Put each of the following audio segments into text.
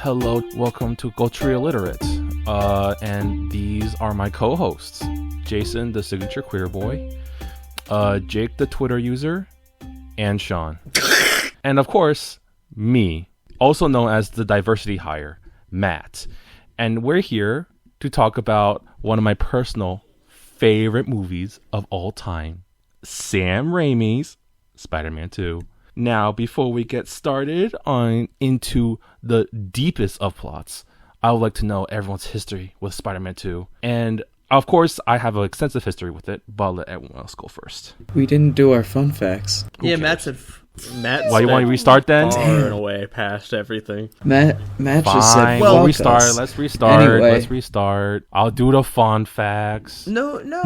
Hello, welcome to Culture Illiterate. And these are my co-hosts. Jason, the signature queer boy, Jake, the Twitter user, and Sean. And of course, me, also known as the diversity hire, Matt. And we're here to talk about one of my personal favorite movies of all time, Sam Raimi's Spider-Man 2. Now, before we get started on into the deepest of plots, I would like to know everyone's history with Spider-Man 2. And of course, I have an extensive history with it, but I'll let everyone else go first. We didn't do our fun facts. Matt Why you want to restart then? Far and away past everything. Matt just said, we'll fuck restart. us. Let's restart. Anyway. Let's restart. I'll do the fun facts. No, No,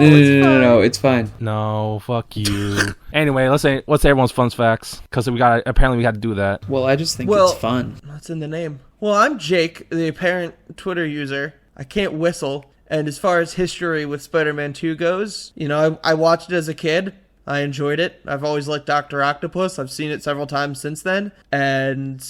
it's fine. No, fuck you. Anyway, let's say what's everyone's fun facts, because we got to do that. Well, I just think it's fun. That's in the name. Well, I'm Jake, the apparent Twitter user. I can't whistle. And as far as history with Spider-Man 2 goes, I watched it as a kid. I enjoyed it. I've always liked Dr. Octopus. I've seen it several times since then. And,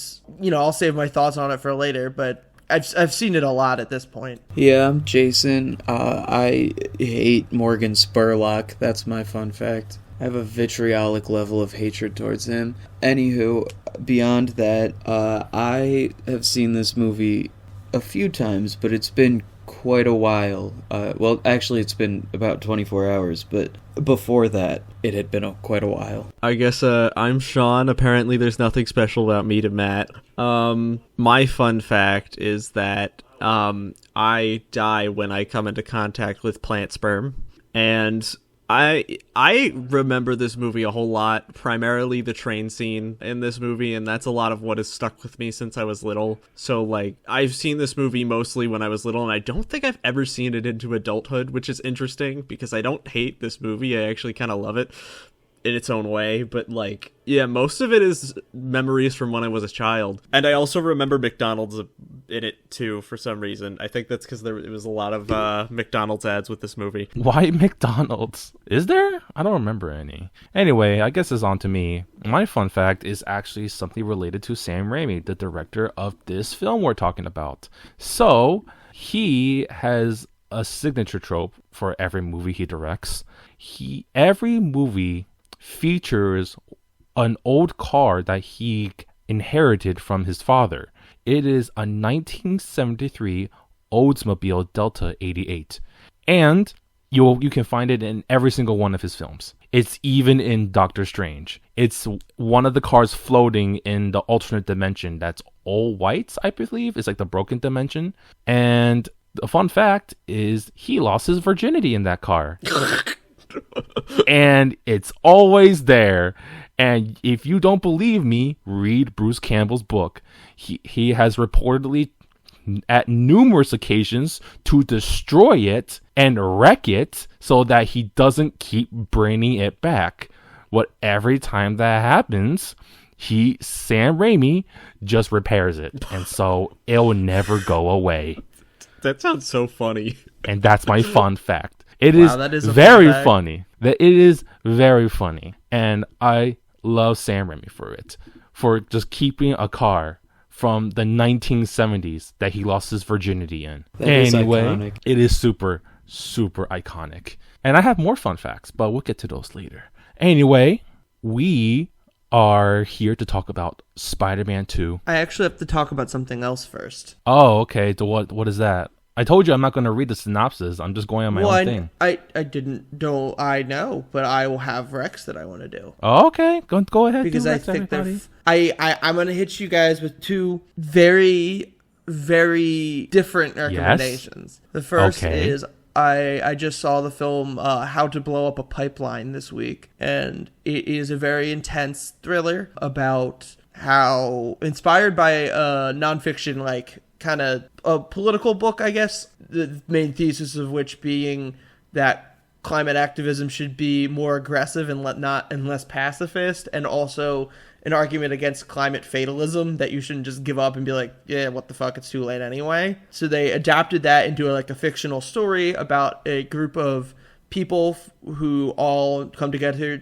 I'll save my thoughts on it for later, but I've seen it a lot at this point. Yeah, I'm Jason. I hate Morgan Spurlock. That's my fun fact. I have a vitriolic level of hatred towards him. Anywho, beyond that, I have seen this movie a few times, but it's been quite a while. Well, actually, it's been about 24 hours, but before that, it had been quite a while. I guess I'm Sean. Apparently, there's nothing special about me to Matt. My fun fact is that I die when I come into contact with plant sperm, and I remember this movie a whole lot, primarily the train scene in this movie, and that's a lot of what has stuck with me since I was little. So, I've seen this movie mostly when I was little, and I don't think I've ever seen it into adulthood, which is interesting, because I don't hate this movie. I actually kind of love it in its own way, but most of it is memories from when I was a child. And I also remember McDonald's in it too, for some reason. I think that's because it was a lot of McDonald's ads with this movie. Why McDonald's? Is there? I don't remember any. Anyway, I guess it's on to me. My fun fact is actually something related to Sam Raimi, the director of this film we're talking about. So, he has a signature trope for every movie he directs. Every movie features an old car that he inherited from his father. It is a 1973 Oldsmobile Delta 88. And you can find it in every single one of his films. It's even in Doctor Strange. It's one of the cars floating in the alternate dimension that's all white, I believe. It's like the broken dimension. And the fun fact is he lost his virginity in that car. And it's always there. And if you don't believe me, read Bruce Campbell's book. He has reportedly at numerous occasions to destroy it and wreck it so that he doesn't keep bringing it back. What every time that happens, Sam Raimi just repairs it, and so it'll never go away. That sounds so funny. And that's my fun fact. It that is a very funny. It is very funny. And I love Sam Raimi for just keeping a car from the 1970s that he lost his virginity in. Anyway, iconic. It is super, super iconic. And I have more fun facts, but we'll get to those later. Anyway, we are here to talk about Spider-Man 2. I actually have to talk about something else first. Oh, okay. So what is that? I told you I'm not going to read the synopsis. I'm just going on my own thing. I know, but I will have Rex that I want to do. Oh, okay. Go ahead. Because I think I'm going to hit you guys with two very, very different recommendations. Yes? The first is I just saw the film How to Blow Up a Pipeline this week, and it is a very intense thriller about how, inspired by a nonfiction, kind of a political book, I guess, the main thesis of which being that climate activism should be more aggressive and less pacifist, and also an argument against climate fatalism, that you shouldn't just give up and be like, yeah, what the fuck, it's too late anyway. So they adapted that into a fictional story about a group of people who all come together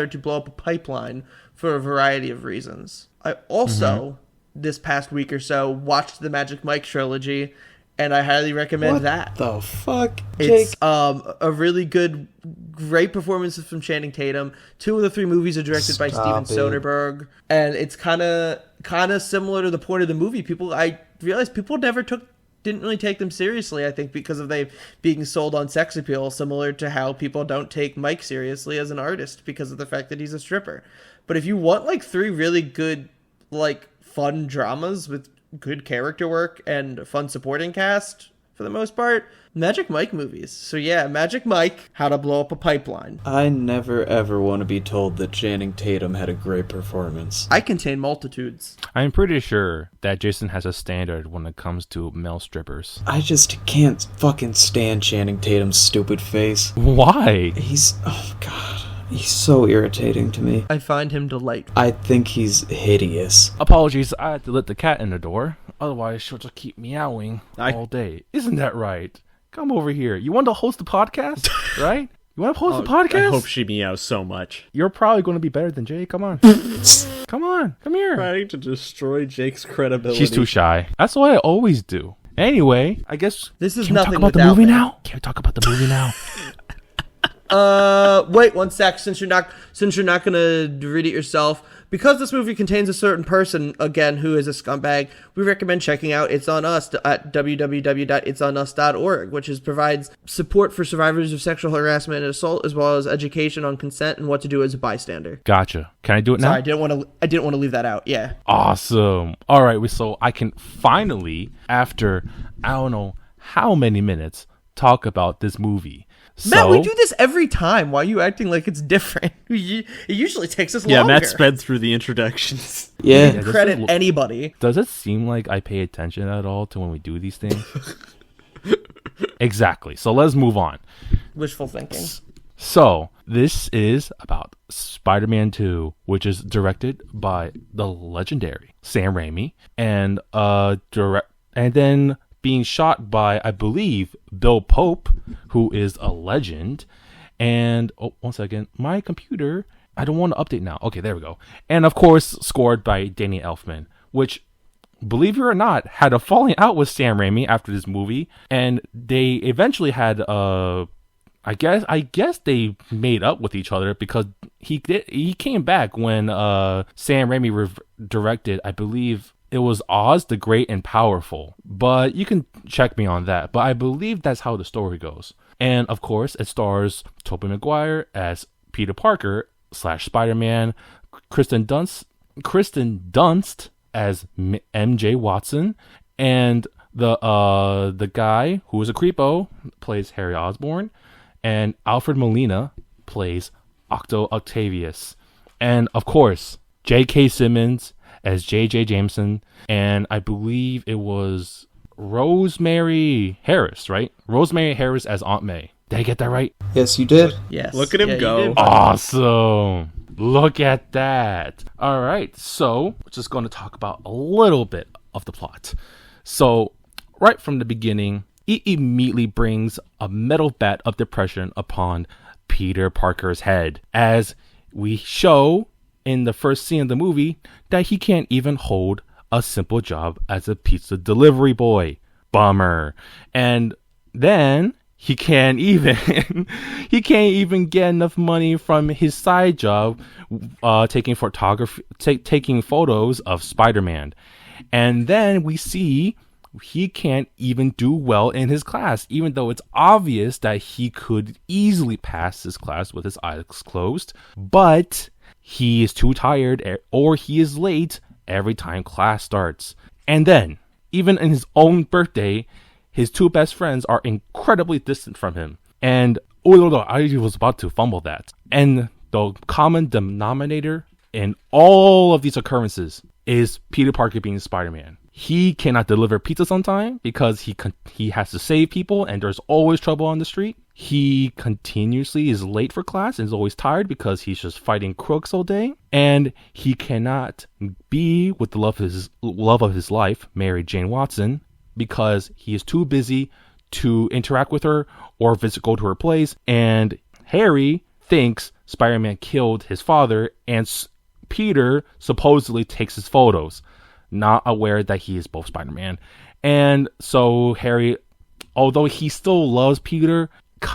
to blow up a pipeline for a variety of reasons. I also this past week or so, watched the Magic Mike trilogy, and I highly recommend that. What the fuck, Jake? It's a really great performances from Channing Tatum. 2 of the 3 movies are directed by Steven Soderbergh, and it's kind of similar to the point of the movie. I realized people didn't really take them seriously, I think, because of they being sold on sex appeal, similar to how people don't take Mike seriously as an artist because of the fact that he's a stripper. But if you want like 3 really good, like, fun dramas with good character work and fun supporting cast, for the most part, Magic Mike movies. So yeah, Magic Mike, How to Blow Up a Pipeline. I never ever want to be told that Channing Tatum had a great performance. I contain multitudes. I'm pretty sure that Jason has a standard when it comes to male strippers. I just can't fucking stand Channing Tatum's stupid face. Why? Oh god. He's so irritating to me. I find him delightful. I think he's hideous. Apologies, I had to let the cat in the door. Otherwise, she'll just keep meowing all day. Isn't that right? Come over here. You want to host the podcast, right? You want to host the podcast? I hope she meows so much. You're probably going to be better than Jay. Come on. Come on. Come here. Trying to destroy Jake's credibility. She's too shy. That's what I always do. Anyway, I guess... This is can nothing we talk about the movie now? Can we talk about the movie now? Wait 1 sec, since you're not gonna read it yourself, because this movie contains a certain person, again, who is a scumbag, we recommend checking out It's On Us at www.itsonus.org, which provides support for survivors of sexual harassment and assault, as well as education on consent and what to do as a bystander. Gotcha. Can I do it now? Sorry, I didn't want to leave that out. Yeah. Awesome. All right, so I can finally, after I don't know how many minutes, talk about this movie. Matt, we do this every time. Why are you acting like it's different? It usually takes us longer. Yeah, Matt sped through the introductions. Yeah. Credit anybody. Does it seem like I pay attention at all to when we do these things? Exactly. So let's move on. Wishful thinking. So this is about Spider-Man 2, which is directed by the legendary Sam Raimi, and then being shot by, I believe, Bill Pope, who is a legend. And, 1 second, my computer, I don't want to update now. Okay, there we go. And, of course, scored by Danny Elfman, which, believe it or not, had a falling out with Sam Raimi after this movie. And they eventually had, I guess they made up with each other, because he came back when Sam Raimi directed, I believe, it was Oz the Great and Powerful, but you can check me on that. But I believe that's how the story goes. And of course, it stars Tobey Maguire as Peter Parker / Spider-Man, Kristen Dunst as MJ Watson, and the guy who is a creepo plays Harry Osborn, and Alfred Molina plays Octo Octavius, and of course J.K. Simmons as J.J. Jameson, and I believe it was Rosemary Harris, right? Rosemary Harris as Aunt May. Did I get that right? Yes, you did. Yes. Look at him go. Awesome. Look at that. All right, so we're just going to talk about a little bit of the plot. So right from the beginning, it immediately brings a metal bat of depression upon Peter Parker's head, as we show in the first scene of the movie that he can't even hold a simple job as a pizza delivery boy. Bummer. And then he can't even get enough money from his side job taking photos of Spider-Man. And then we see he can't even do well in his class, even though it's obvious that he could easily pass his class with his eyes closed. But he is too tired, or he is late every time class starts. And then, even in his own birthday, his 2 best friends are incredibly distant from him. And, I was about to fumble that. And the common denominator in all of these occurrences is Peter Parker being Spider-Man. He cannot deliver pizzas on time because he has to save people, and there's always trouble on the street. He continuously is late for class and is always tired because he's just fighting crooks all day. And he cannot be with the love of his life, Mary Jane Watson, because he is too busy to interact with her or go to her place. And Harry thinks Spider-Man killed his father, and Peter supposedly takes his photos. not aware that he is both Spider-Man. And so Harry, although he still loves Peter,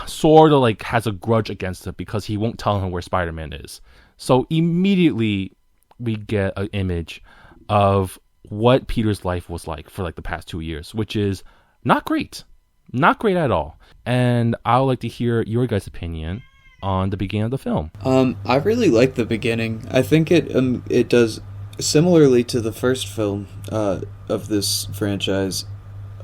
sort of like has a grudge against him because he won't tell him where Spider-Man is. So immediately we get an image of what Peter's life was like for like the past 2 years, which is not great. Not great at all. And I would like to hear your guys' opinion on the beginning of the film. I really like the beginning. I think it does similarly to the first film of this franchise.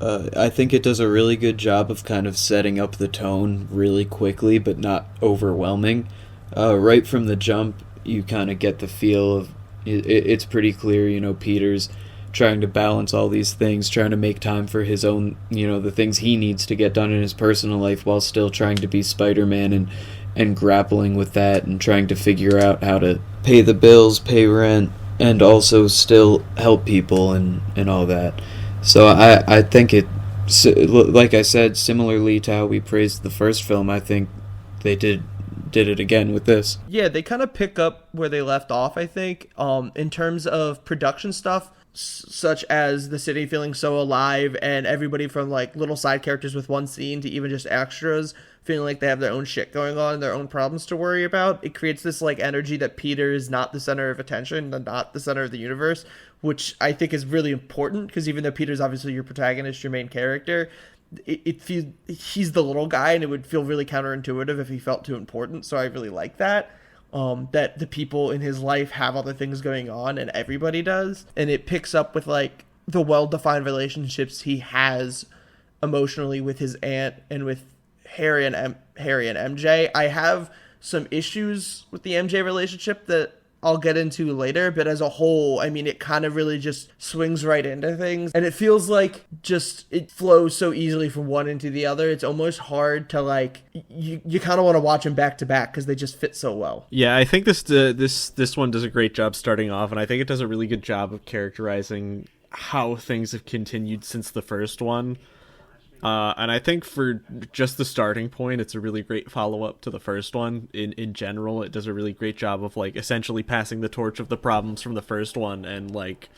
I think it does a really good job of kind of setting up the tone really quickly, but not overwhelming. Right from the jump, you kind of get the feel of it's pretty clear, you know, Peter's trying to balance all these things, trying to make time for his own, you know, the things he needs to get done in his personal life while still trying to be Spider-Man and grappling with that and trying to figure out how to pay the bills, pay rent, and also still help people and all that. So I think it, like I said, similarly to how we praised the first film, I think they did it again with this. Yeah, they kind of pick up where they left off, I think, in terms of production stuff, such as the city feeling so alive and everybody from like little side characters with one scene to even just extras feeling like they have their own shit going on and their own problems to worry about. It creates this like energy that Peter is not the center of attention and not the center of the universe, which I think is really important because even though Peter's obviously your protagonist, your main character, it feels he's the little guy and it would feel really counterintuitive if he felt too important. So I really like that. That the people in his life have other things going on and everybody does. And it picks up with like the well-defined relationships he has emotionally with his aunt and with Harry and MJ. I have some issues with the MJ relationship that I'll get into later, but as a whole, I mean, it kind of really just swings right into things, and it feels like just it flows so easily from one into the other. It's almost hard to like you kind of want to watch them back to back because they just fit so well. Yeah, I think this one does a great job starting off, and I think it does a really good job of characterizing how things have continued since the first one. And I think for just the starting point, it's a really great follow-up to the first one. In general, it does a really great job of like essentially passing the torch of the problems from the first one and like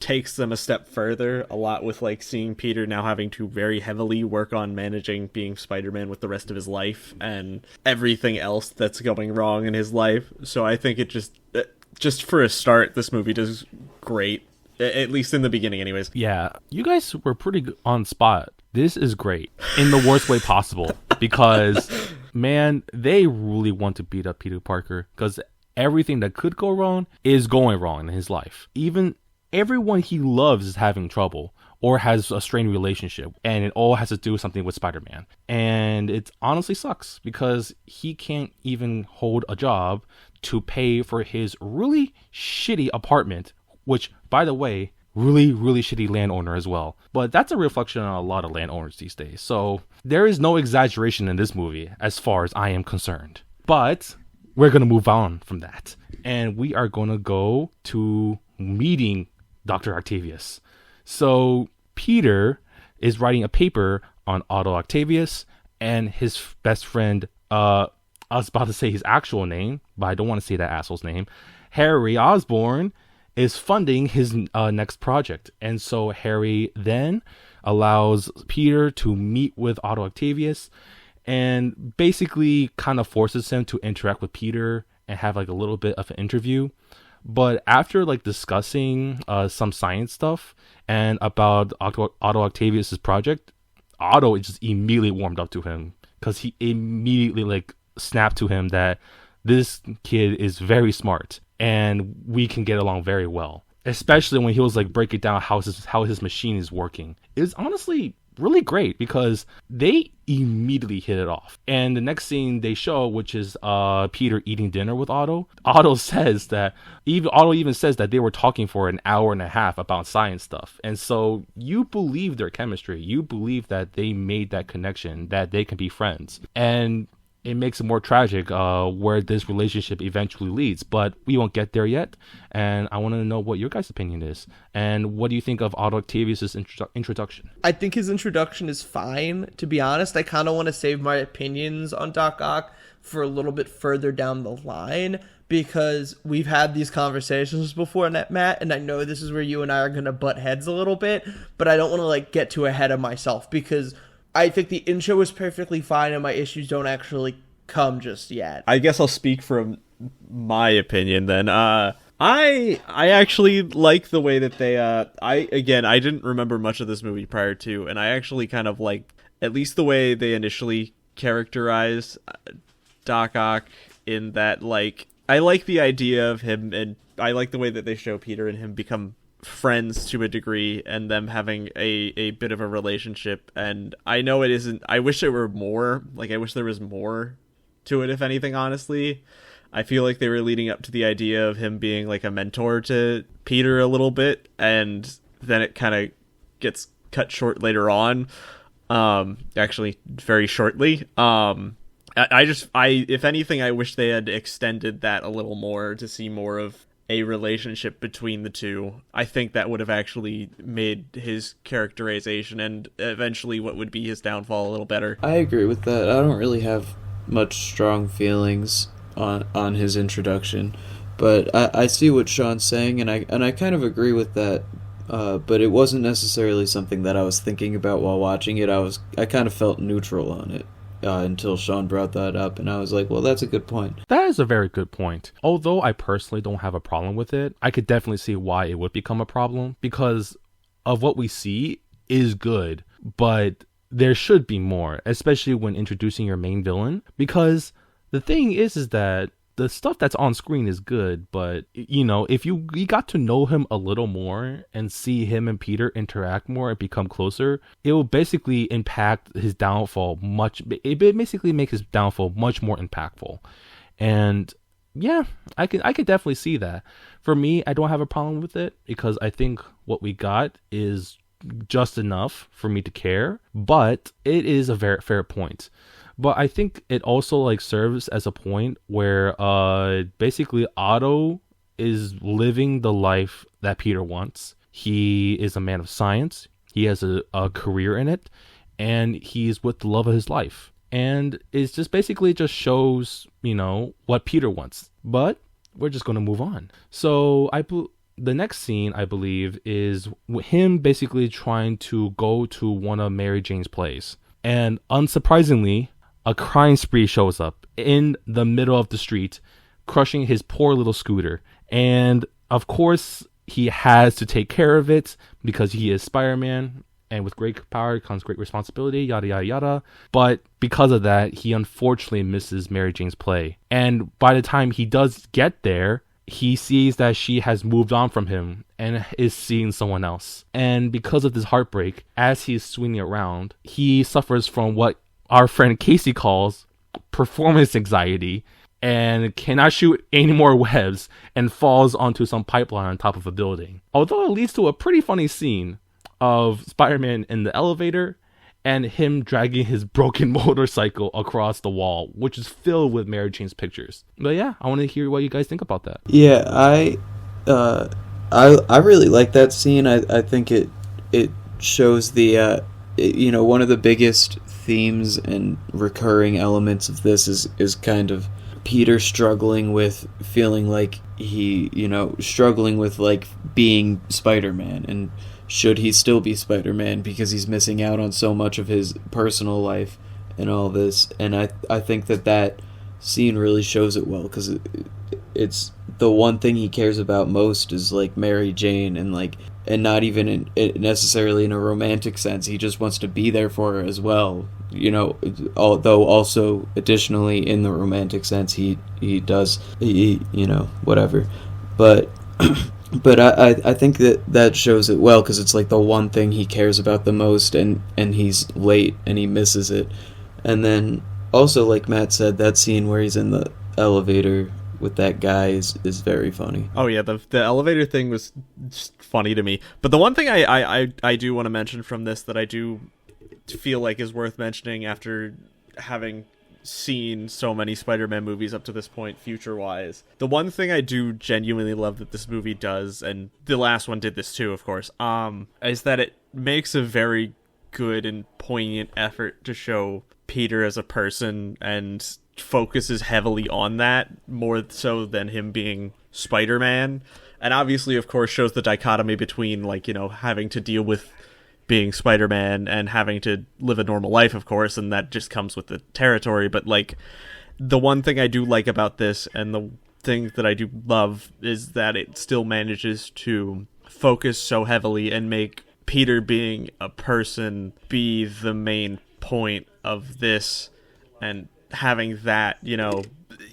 takes them a step further, a lot with like seeing Peter now having to very heavily work on managing being Spider-Man with the rest of his life and everything else that's going wrong in his life. So I think it just for a start, this movie does great, at least in the beginning anyways. Yeah, you guys were pretty on spot. This is great in the worst way possible because, man, they really want to beat up Peter Parker because everything that could go wrong is going wrong in his life. Even everyone he loves is having trouble or has a strained relationship, and it all has to do with something with Spider-Man. And it honestly sucks because he can't even hold a job to pay for his really shitty apartment, which, by the way, really shitty landowner as well. But that's a reflection on a lot of landowners these days. So there is no exaggeration in this movie as far as I am concerned. But we're going to move on from that. And we are going to go to meeting Dr. Octavius. So Peter is writing a paper on Otto Octavius and his best friend, I was about to say his actual name, but I don't want to say that asshole's name, Harry Osborn, is funding his next project. And so Harry then allows Peter to meet with Otto Octavius and basically kind of forces him to interact with Peter and have like a little bit of an interview. But after like discussing some science stuff and about Otto Octavius's project, Otto just immediately warmed up to him because he immediately like snapped to him that this kid is very smart and we can get along very well, especially when he was like breaking down how his machine is working. It was honestly really great because they immediately hit it off. And the next scene they show, which is Peter eating dinner with Otto, Otto even says that they were talking for an hour and a half about science stuff. And so you believe their chemistry, you believe that they made that connection, that they can be friends. And it makes it more tragic where this relationship eventually leads, but we won't get there yet. And I want to know what your guys' opinion is. And what do you think of Otto Octavius' introduction? I think his introduction is fine. To be honest, I kind of want to save my opinions on Doc Ock for a little bit further down the line, because we've had these conversations before, Matt, and I know this is where you and I are going to butt heads a little bit, but I don't want to like get too ahead of myself, because I think the intro was perfectly fine and my issues don't actually come just yet. I guess I'll speak from my opinion then. I actually like the way that they I didn't remember much of this movie prior to, and I actually kind of like at least the way they initially characterize Doc Ock, in that like I like the idea of him, and I like the way that they show Peter and him become friends to a degree, and them having a bit of a relationship. And I know it isn't, I wish there were more, like I wish there was more to it, if anything, honestly. I feel like they were leading up to the idea of him being like a mentor to Peter a little bit, and then it kind of gets cut short later on. Actually very shortly. If anything, I wish they had extended that a little more to see more of a relationship between the two. I think that would have actually made his characterization and eventually what would be his downfall a little better. I agree with that. I don't really have much strong feelings on his introduction, but I see what Sean's saying, and I kind of agree with that. But it wasn't necessarily something that I was thinking about while watching it. I kind of felt neutral on it until Sean brought that up, and I was like, well, that's a good point. That is a very good point. Although I personally don't have a problem with it, I could definitely see why it would become a problem, because of what we see is good, but there should be more, especially when introducing your main villain, because the thing is that the stuff that's on screen is good, but you know, if you got to know him a little more and see him and Peter interact more and become closer, it will basically impact his downfall much. It basically makes his downfall much more impactful. And yeah, I could definitely see that. For me, I don't have a problem with it, because I think what we got is just enough for me to care, but it is a very fair point. But I think it also like serves as a point where basically Otto is living the life that Peter wants. He is a man of science. He has a career in it, and he's with the love of his life. And it's just basically just shows, you know, what Peter wants. But we're just going to move on. So the next scene, I believe, is him basically trying to go to one of Mary Jane's plays. And unsurprisingly, a crime spree shows up in the middle of the street, crushing his poor little scooter. And of course, he has to take care of it because he is Spider-Man, and with great power comes great responsibility, yada, yada, yada. But because of that, he unfortunately misses Mary Jane's play. And by the time he does get there, he sees that she has moved on from him and is seeing someone else. And because of this heartbreak, as he is swinging around, he suffers from what our friend Casey calls performance anxiety, and cannot shoot any more webs and falls onto some pipeline on top of a building. Although it leads to a pretty funny scene of Spider-Man in the elevator and him dragging his broken motorcycle across the wall, which is filled with Mary Jane's pictures. But yeah, I want to hear what you guys think about that. Yeah, I really like that scene. I think it shows the you know, one of the biggest themes and recurring elements of this is kind of Peter struggling with feeling like struggling with like being Spider-Man, and should he still be Spider-Man because he's missing out on so much of his personal life and all this. And I think that scene really shows it well, because it's the one thing he cares about most is like Mary Jane, and not even necessarily in a romantic sense. He just wants to be there for her as well, you know, although also additionally in the romantic sense he does, you know, whatever. But but I think that shows it well, because it's like the one thing he cares about the most, and he's late and he misses it. And then also, like Matt said, that scene where he's in the elevator with that guy is very funny. Oh yeah, the elevator thing was just funny to me. But the one thing I do want to mention from this that I do feel like is worth mentioning after having seen so many Spider-Man movies up to this point, future-wise, the one thing I do genuinely love that this movie does, and the last one did this too, of course, is that it makes a very good and poignant effort to show Peter as a person and focuses heavily on that more so than him being Spider-Man. And obviously, of course, shows the dichotomy between, like, you know, having to deal with being Spider-Man and having to live a normal life, of course, and that just comes with the territory. But, like, the one thing I do like about this, and the thing that I do love, is that it still manages to focus so heavily and make Peter being a person be the main point of this, and having that, you know,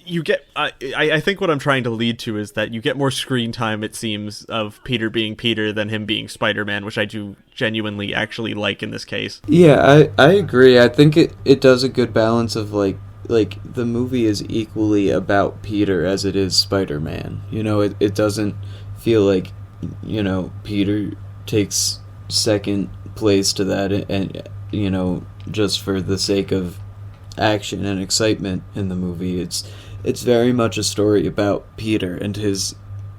you get I think what I'm trying to lead to is that you get more screen time, it seems, of Peter being Peter than him being Spider-Man, which I do genuinely actually like in this case. Yeah, I agree. I think it does a good balance of like the movie is equally about Peter as it is Spider-Man. You know, it doesn't feel like, you know, Peter takes second place to that, and you know, just for the sake of action and excitement in the movie. It's very much a story about Peter and his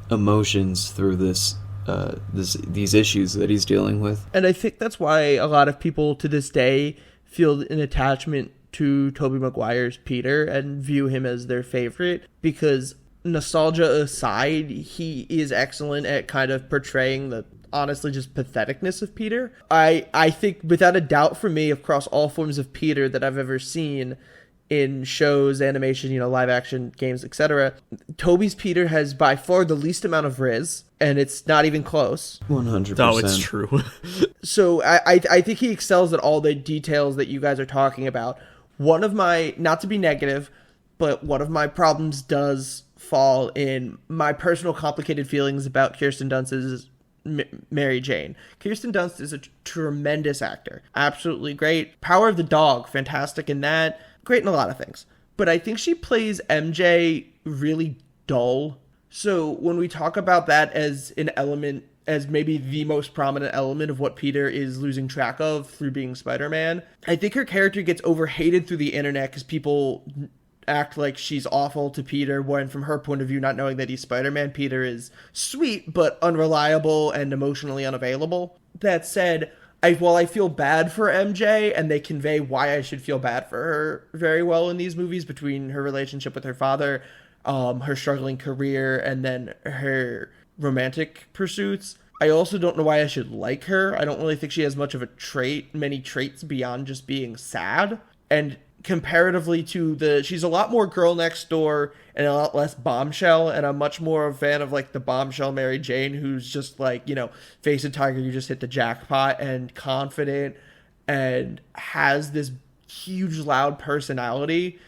emotions through these issues that he's dealing with. And I think that's why a lot of people to this day feel an attachment to Tobey Maguire's Peter and view him as their favorite, because nostalgia aside, he is excellent at kind of portraying the honestly just patheticness of Peter. I think without a doubt, for me, across all forms of Peter that I've ever seen in shows, animation, you know, live action, games, etc., Tobey's Peter has by far the least amount of Riz, and it's not even close. 100%. Oh, it's true. So I think he excels at all the details that you guys are talking about. One of my, not to be negative, but one of my problems does fall in my personal complicated feelings about Kirsten Dunst's Mary Jane. Kirsten Dunst is a tremendous actor. Absolutely great. Power of the Dog, fantastic in that. Great in a lot of things. But I think she plays MJ really dull. So when we talk about that as an element, as maybe the most prominent element of what Peter is losing track of through being Spider-Man, I think her character gets overhated through the internet because people act like she's awful to Peter, when from her point of view, not knowing that he's Spider-Man, Peter is sweet but unreliable and emotionally unavailable. That said, while I feel bad for MJ, and they convey why I should feel bad for her very well in these movies, between her relationship with her father, her struggling career, and then her romantic pursuits, I also don't know why I should like her. I don't really think she has much of many traits beyond just being sad. And comparatively to she's a lot more girl next door and a lot less bombshell, and I'm much more a fan of like the bombshell Mary Jane, who's just like, you know, face a tiger, you just hit the jackpot, and confident and has this huge loud personality.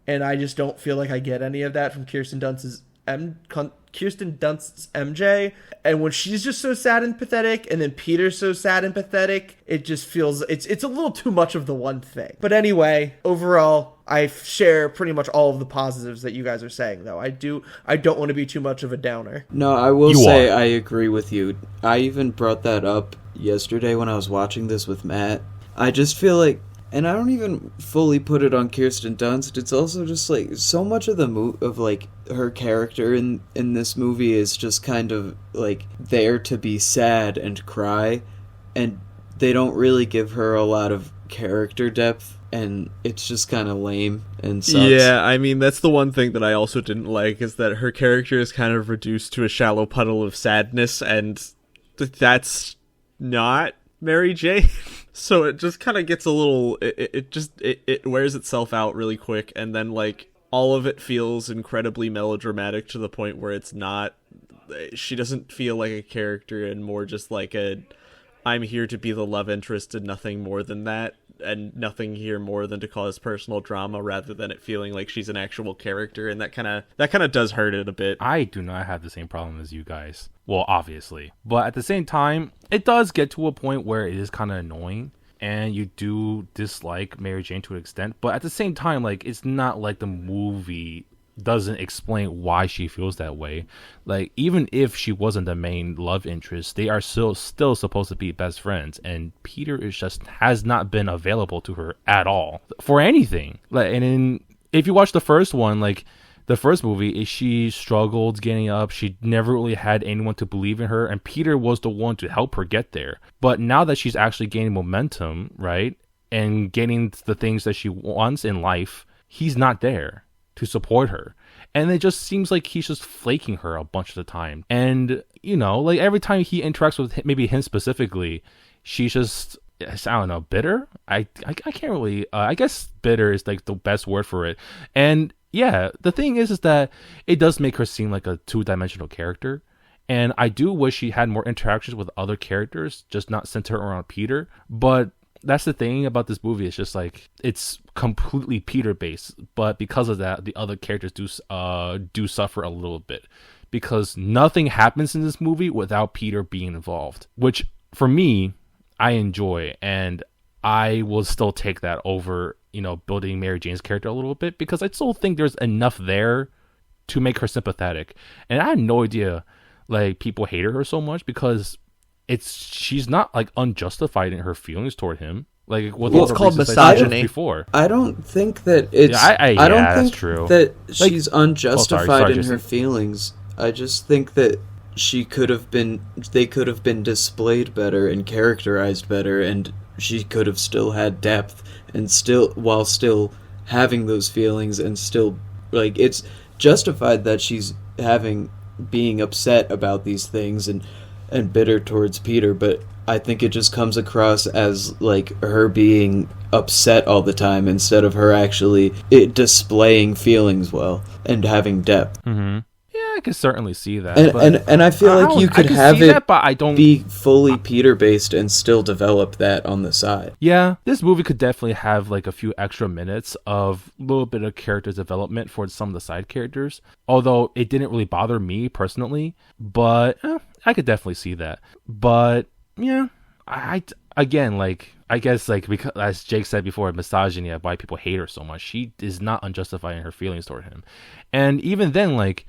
And I just don't feel like I get any of that from Kirsten Dunst's MJ. And when she's just so sad and pathetic, and then Peter's so sad and pathetic, it just feels it's a little too much of the one thing. But anyway, overall, I share pretty much all of the positives that you guys are saying, though. I don't want to be too much of a downer. No, I will say I agree with you. I even brought that up yesterday when I was watching this with Matt. I just feel like, and I don't even fully put it on Kirsten Dunst, it's also just like so much of like her character in this movie is just kind of like there to be sad and cry, and they don't really give her a lot of character depth, and it's just kind of lame and sucks. Yeah, I mean, that's the one thing that I also didn't like, is that her character is kind of reduced to a shallow puddle of sadness, and that's not Mary Jane. So it just kind of gets a little, it wears itself out really quick, and then like all of it feels incredibly melodramatic to the point where it's not, she doesn't feel like a character, and more just like I'm here to be the love interest and nothing more than that, and nothing here more than to cause personal drama, rather than it feeling like she's an actual character, and that kind of does hurt it a bit. I do not have the same problem as you guys. Well, obviously. But at the same time, it does get to a point where it is kind of annoying, and you do dislike Mary Jane to an extent. But at the same time, like, it's not like the movie doesn't explain why she feels that way. Like, even if she wasn't the main love interest, they are still supposed to be best friends, and Peter has not been available to her at all for anything. Like, and if you watch the first one, like the first movie, she struggled getting up. She never really had anyone to believe in her, and Peter was the one to help her get there. But now that she's actually gaining momentum, right, and getting the things that she wants in life, he's not there. to support her. And it just seems like he's just flaking her a bunch of the time. And, you know, like every time he interacts with maybe him specifically, she's just, I don't know, bitter? I can't really, I guess bitter is like the best word for it. And yeah, the thing is that it does make her seem like a two-dimensional character. And I do wish she had more interactions with other characters, just not centered around Peter. But that's the thing about this movie. It's just like it's completely Peter based, but because of that, the other characters do suffer a little bit because nothing happens in this movie without Peter being involved, which for me I enjoy, and I will still take that over, you know, building Mary Jane's character a little bit because I still think there's enough there to make her sympathetic. And I had no idea like people hated her so much because she's not like unjustified in her feelings toward him. Like what it's called misogyny. Before. I don't think that it's. Yeah, I don't think that's true. That she's unjustified in her feelings. I just think that they could have been displayed better and characterized better, and she could have still had depth and while still having those feelings, and still like it's justified that she's being upset about these things and bitter towards Peter, but I think it just comes across as like her being upset all the time instead of her actually displaying feelings well and having depth. Mm-hmm. Yeah, I can certainly see that. And I feel like you could have it but I don't be fully Peter based and still develop that on the side. Yeah, this movie could definitely have like a few extra minutes of a little bit of character development for some of the side characters. Although it didn't really bother me personally, but I could definitely see that. But yeah, I guess because as Jake said before, misogyny, why people hate her so much. She is not unjustified in her feelings toward him, and even then, like,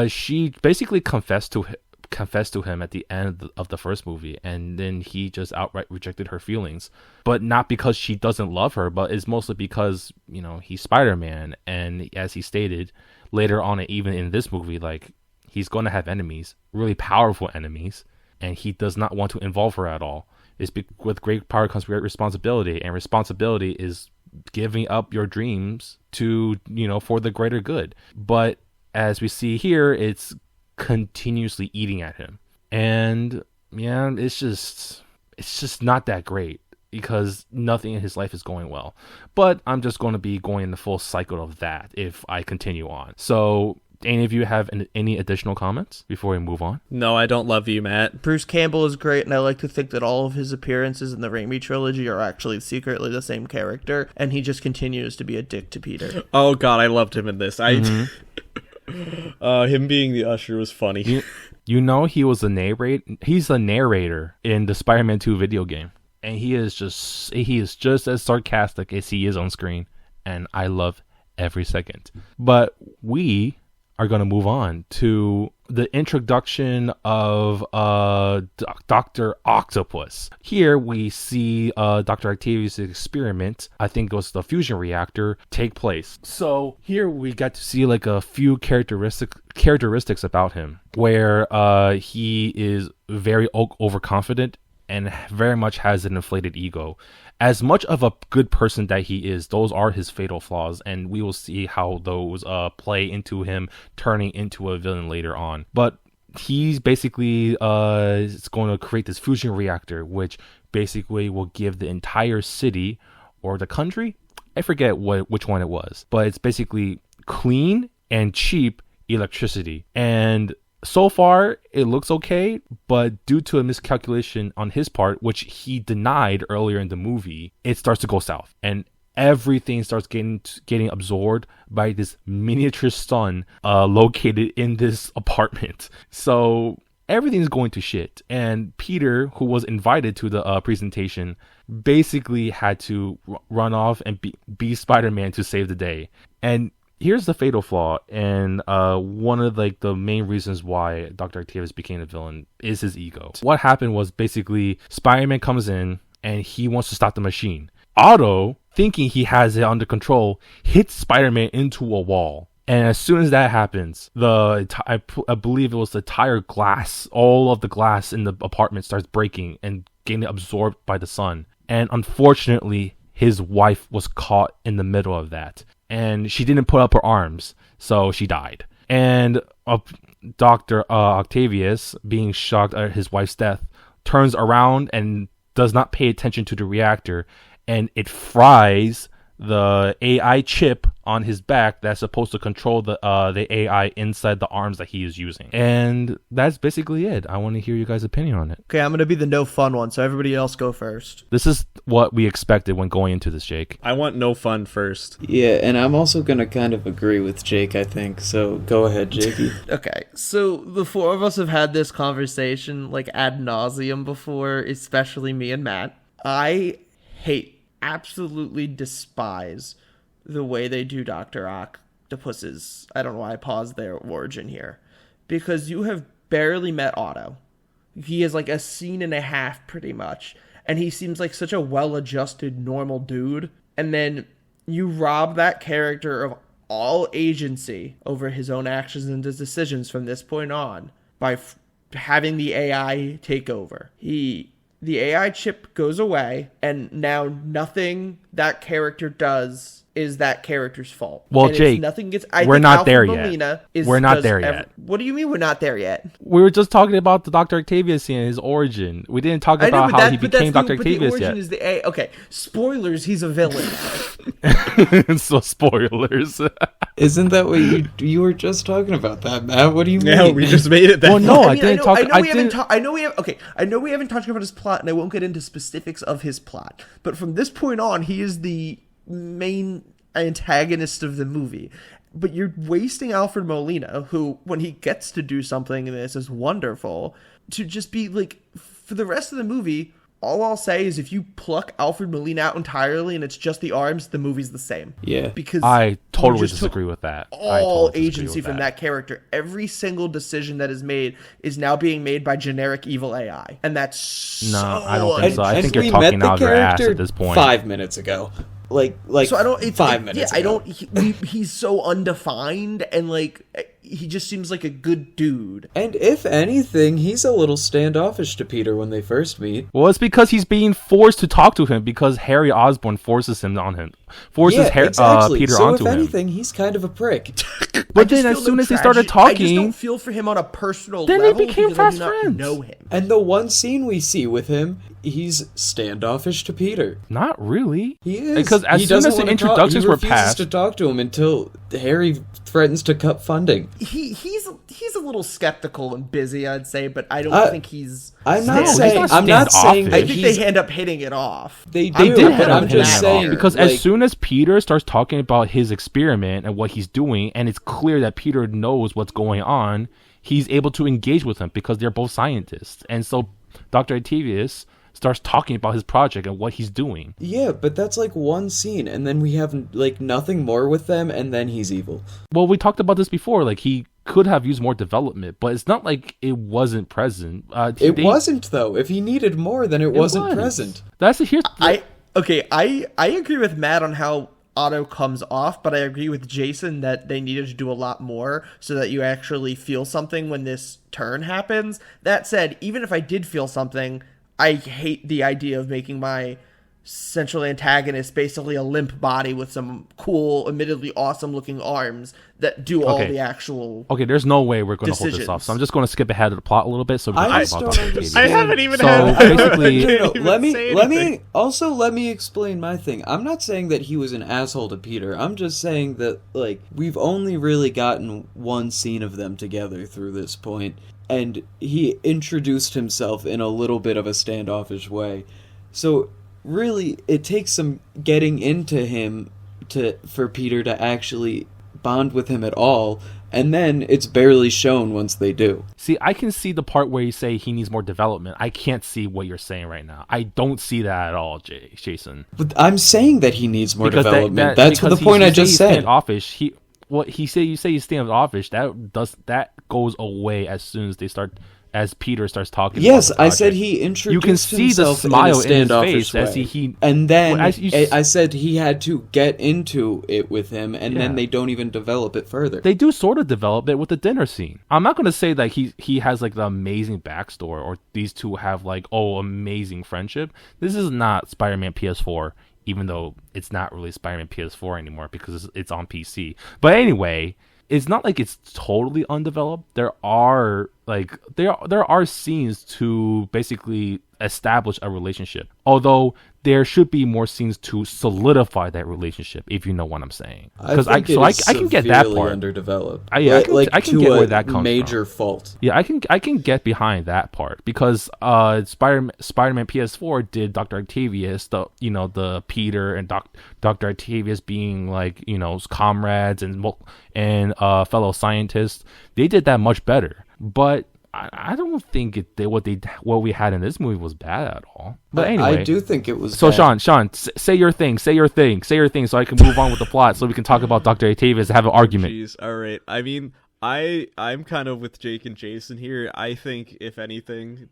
she basically confessed to him at the end of the first movie, and then he just outright rejected her feelings. But not because she doesn't love her, but it's mostly because, you know, he's Spider-Man, and as he stated later on, even in this movie, like, he's going to have enemies, really powerful enemies, and he does not want to involve her at all. With great power comes great responsibility, and responsibility is giving up your dreams to, you know, for the greater good. But as we see here, it's continuously eating at him, and yeah, it's just not that great because nothing in his life is going well. But I'm just going to be going in the full cycle of that if I continue on. So any of you have any additional comments before we move on? No, I don't love you, Matt. Bruce Campbell is great, and I like to think that all of his appearances in the Raimi trilogy are actually secretly the same character, and he just continues to be a dick to Peter. Oh god, I loved him in this. Him being the usher was funny. You know, he's the narrator in the Spider-Man 2 video game, and he is just as sarcastic as he is on screen, and I love every second. But we are going to move on to the introduction of Dr. Octopus. Here we see Dr. Octavius' experiment, I think it was the fusion reactor, take place. So here we got to see like a few characteristics about him, where he is very overconfident and very much has an inflated ego. As much of a good person that he is, those are his fatal flaws, and we will see how those play into him turning into a villain later on. But he's basically is going to create this fusion reactor, which basically will give the entire city or the country, I forget which one it was, but it's basically clean and cheap electricity. And so far, it looks okay, but due to a miscalculation on his part, which he denied earlier in the movie, it starts to go south. And everything starts getting absorbed by this miniature sun located in this apartment. So everything's going to shit. And Peter, who was invited to the presentation, basically had to run off and be Spider-Man to save the day. And here's the fatal flaw, and one of like the main reasons why Dr. Octavius became a villain is his ego. What happened was basically Spider-Man comes in and he wants to stop the machine. Otto, thinking he has it under control, hits Spider-Man into a wall. And as soon as that happens, I believe it was the entire glass, all of the glass in the apartment starts breaking and getting absorbed by the sun. And unfortunately, his wife was caught in the middle of that. and she didn't put up her arms, so she died. And Dr. Octavius, being shocked at his wife's death, turns around and does not pay attention to the reactor, and it fries the AI chip on his back that's supposed to control the AI inside the arms that he is using. And that's basically it. I want to hear you guys' opinion on it. Okay, I'm going to be the no fun one, so everybody else go first. This is what we expected when going into this, Jake. I want no fun first. Yeah, and I'm also going to kind of agree with Jake, I think. So go ahead, Jakey. Okay, so the four of us have had this conversation like ad nauseum before, especially me and Matt. I absolutely despise the way they do Dr. Octopus's, I don't know why I paused their origin here, because you have barely met Otto. He is like a scene and a half pretty much, and he seems like such a well-adjusted normal dude, and then you rob that character of all agency over his own actions and his decisions from this point on by having the AI take over. The AI chip goes away, and now nothing that character does is that character's fault. Well, and Jake, we're not there yet. We're not there yet. What do you mean we're not there yet? We were just talking about the Dr. Octavius scene and his origin. We didn't talk about how he became Dr. Octavius yet. Is okay, spoilers, he's a villain. So spoilers. Isn't that what you were just talking about that, Matt? What do you mean? Yeah, we just made it that. Well, no, I didn't talk. I know we haven't talked about his plot, and I won't get into specifics of his plot. But from this point on, he is the main antagonist of the movie. But you're wasting Alfred Molina, who, when he gets to do something in this, is wonderful, to just be like, for the rest of the movie, all I'll say is if you pluck Alfred Molina out entirely and it's just the arms, the movie's the same. Yeah. Because I totally disagree with that. All agency from that character, every single decision that is made is now being made by generic evil AI. And that's no, I don't think so. I think you're talking out of your ass at this point. 5 minutes ago. Like so I don't. 5 minutes. Yeah, ago. He's so undefined, and like he just seems like a good dude. And if anything, he's a little standoffish to Peter when they first meet. Well, it's because he's being forced to talk to him because Harry Osborn forces him on him, exactly. Peter so onto him. if anything, he's kind of a prick. But then, as soon as they started talking, I just don't feel for him on a personal then level. They became fast I do friends. not know him. And the one scene we see with him, he's standoffish to Peter. Not really. He is. Because as soon as the introductions were passed, he refuses to talk to him until Harry threatens to cut funding. He's a little skeptical and busy, I'd say, but I don't think he's. I'm not saying. I think they end up hitting it off. They did, but I'm just saying because as soon as Peter starts talking about his experiment and what he's doing, and it's clear that Peter knows what's going on, he's able to engage with him because they're both scientists, and so Dr. Octavius starts talking about his project and what he's doing. Yeah, but that's like one scene, and then we have like nothing more with them, and then he's evil. Well, we talked about this before. Like he could have used more development, but it's not like it wasn't present. It wasn't though. If he needed more, then it wasn't present. That's it. Here. I agree with Matt on how Otto comes off, but I agree with Jason that they needed to do a lot more so that you actually feel something when this turn happens. That said, even if I did feel something, I hate the idea of making my central antagonist basically a limp body with some cool, admittedly awesome looking arms that do all the actual. Okay, there's no way we're going to hold this off, so I'm just going to skip ahead of the plot a little bit. So we can talk about the I haven't even so had. Basically, let me explain my thing. I'm not saying that he was an asshole to Peter. I'm just saying that like we've only really gotten one scene of them together through this point, and he introduced himself in a little bit of a standoffish way. So really, it takes some getting into him for Peter to actually bond with him at all, and then it's barely shown once they do. See, I can see the part where you say he needs more development. I can't see what you're saying right now. I don't see that at all, Jason. But I'm saying that he needs more because development. That's the point I just said. You say he's standoffish. That goes away as soon as they start. As Peter starts talking. Yes, about the I said he introduced. You can see himself the smile in his face as he and then I said he had to get into it with him, and then they don't even develop it further. They do sort of develop it with the dinner scene. I'm not going to say that he has like the amazing backstory or these two have like amazing friendship. This is not Spider-Man PS4 even though it's not really Spider-Man PS4 anymore because it's on PC. But anyway, it's not like it's totally undeveloped. There are scenes to basically establish a relationship. Although there should be more scenes to solidify that relationship, if you know what I'm saying. Because I can get that part. Underdeveloped. I can get where that comes major from. Fault. Yeah, I can get behind that part because Spider-Man PS4 did Dr. Octavius, the Peter and Dr. Octavius being like, comrades and fellow scientists. They did that much better. But I don't think what we had in this movie was bad at all. But anyway, I do think it was. So bad. Sean, say your thing, so I can move on with the plot, so we can talk about Dr. Octavius and have an argument. Jeez, all right. I mean, I'm kind of with Jake and Jason here. I think, if anything,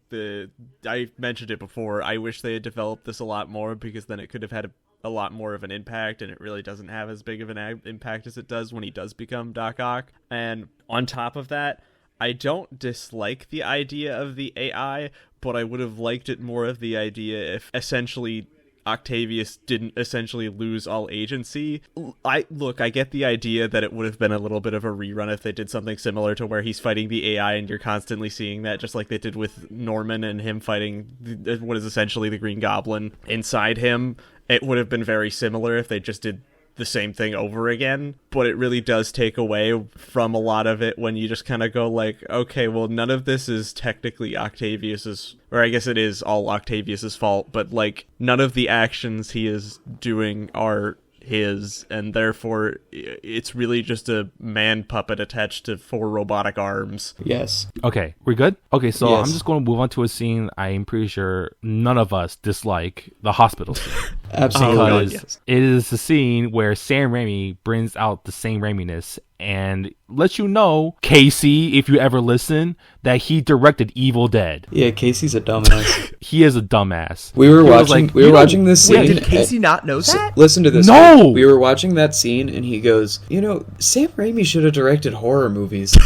I mentioned it before. I wish they had developed this a lot more because then it could have had a lot more of an impact, and it really doesn't have as big of an impact as it does when he does become Doc Ock. And on top of that, I don't dislike the idea of the AI, but I would have liked it more of the idea if essentially Octavius didn't essentially lose all agency. I get the idea that it would have been a little bit of a rerun if they did something similar to where he's fighting the AI and you're constantly seeing that, just like they did with Norman and him fighting what is essentially the Green Goblin inside him. It would have been very similar if they just did the same thing over again, but it really does take away from a lot of it when you just kind of go like, okay, well, none of this is technically Octavius's, or I guess it is all Octavius's fault, but like none of the actions he is doing are his, and therefore it's really just a man puppet attached to 4 robotic arms. Yes. Okay, we're good? Okay, so Yes. I'm just going to move on to a scene I'm pretty sure none of us dislike, the hospital scene. Absolutely. Because Yes. it is the scene where Sam Raimi brings out the same Raiminess and lets you know, Casey, if you ever listen, that he directed Evil Dead. Yeah, Casey's a dumbass. He is a dumbass. We were He was watching. like, we were watching this scene. Wait, did Casey not know that? Listen to this. No! We were watching that scene, and he goes, Sam Raimi should have directed horror movies.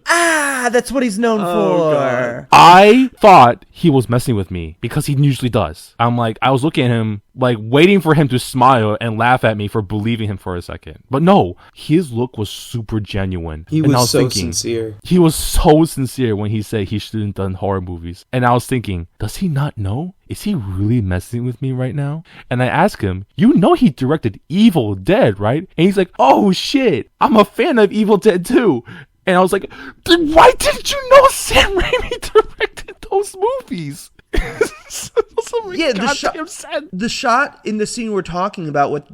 That's what he's known for. God. I thought he was messing with me because he usually does. I was looking at him, like waiting for him to smile and laugh at me for believing him for a second. But no, his look was super genuine. He And I was so thinking, sincere. He was so sincere when he said he shouldn't have done horror movies. And I was thinking, does he not know? Is he really messing with me right now? And I asked him, he directed Evil Dead, right? And he's like, oh shit, I'm a fan of Evil Dead too. And I was like, why didn't you know Sam Raimi directed those movies? Yeah, the shot in the scene we're talking about,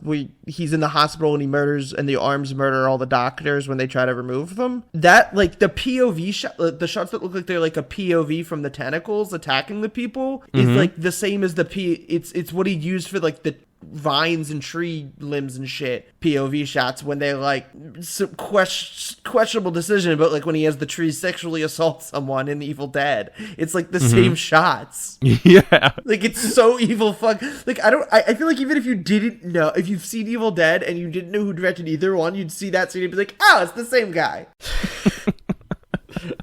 he's in the hospital and he murders, and the arms murder all the doctors when they try to remove them. That, like, the POV shot, the shots that look like they're like a POV from the tentacles attacking the people, is like the same as it's what he used for like the vines and tree limbs and shit POV shots when they're like some questionable decision, but like when he has the trees sexually assault someone in Evil Dead, it's like the same shots. Yeah, like it's so evil. Fuck. Like I feel like even if you didn't know, if you've seen Evil Dead and you didn't know who directed either one, you'd see that scene and be like, oh, it's the same guy.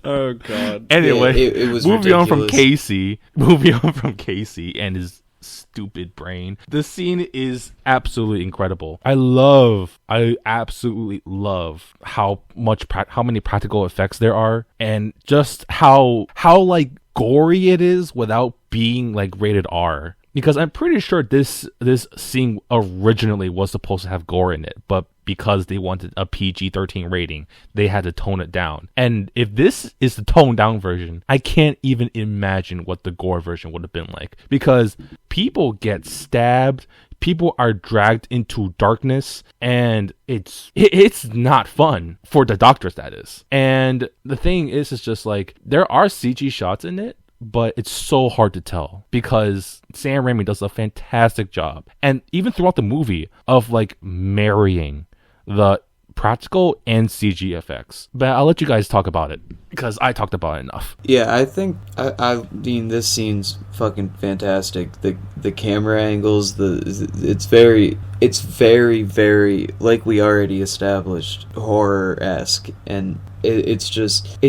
Oh god. Anyway, Yeah, it was moving on from ridiculous. Casey and his stupid brain. The scene is absolutely incredible. I absolutely love how many practical effects there are, and just how like gory it is without being like rated R. Because I'm pretty sure this scene originally was supposed to have gore in it, but because they wanted a PG-13 rating, they had to tone it down. And if this is the toned down version, I can't even imagine what the gore version would have been like. Because people get stabbed, people are dragged into darkness, and it's not fun for the doctors, that is. And the thing is, it's just like, there are CG shots in it, but it's so hard to tell because Sam Raimi does a fantastic job. And even throughout the movie of like marrying the practical and CG effects. But I'll let you guys talk about it because I talked about it enough. Yeah, I think I mean this scene's fucking fantastic. The camera angles, it's very like we already established horror-esque, and it's just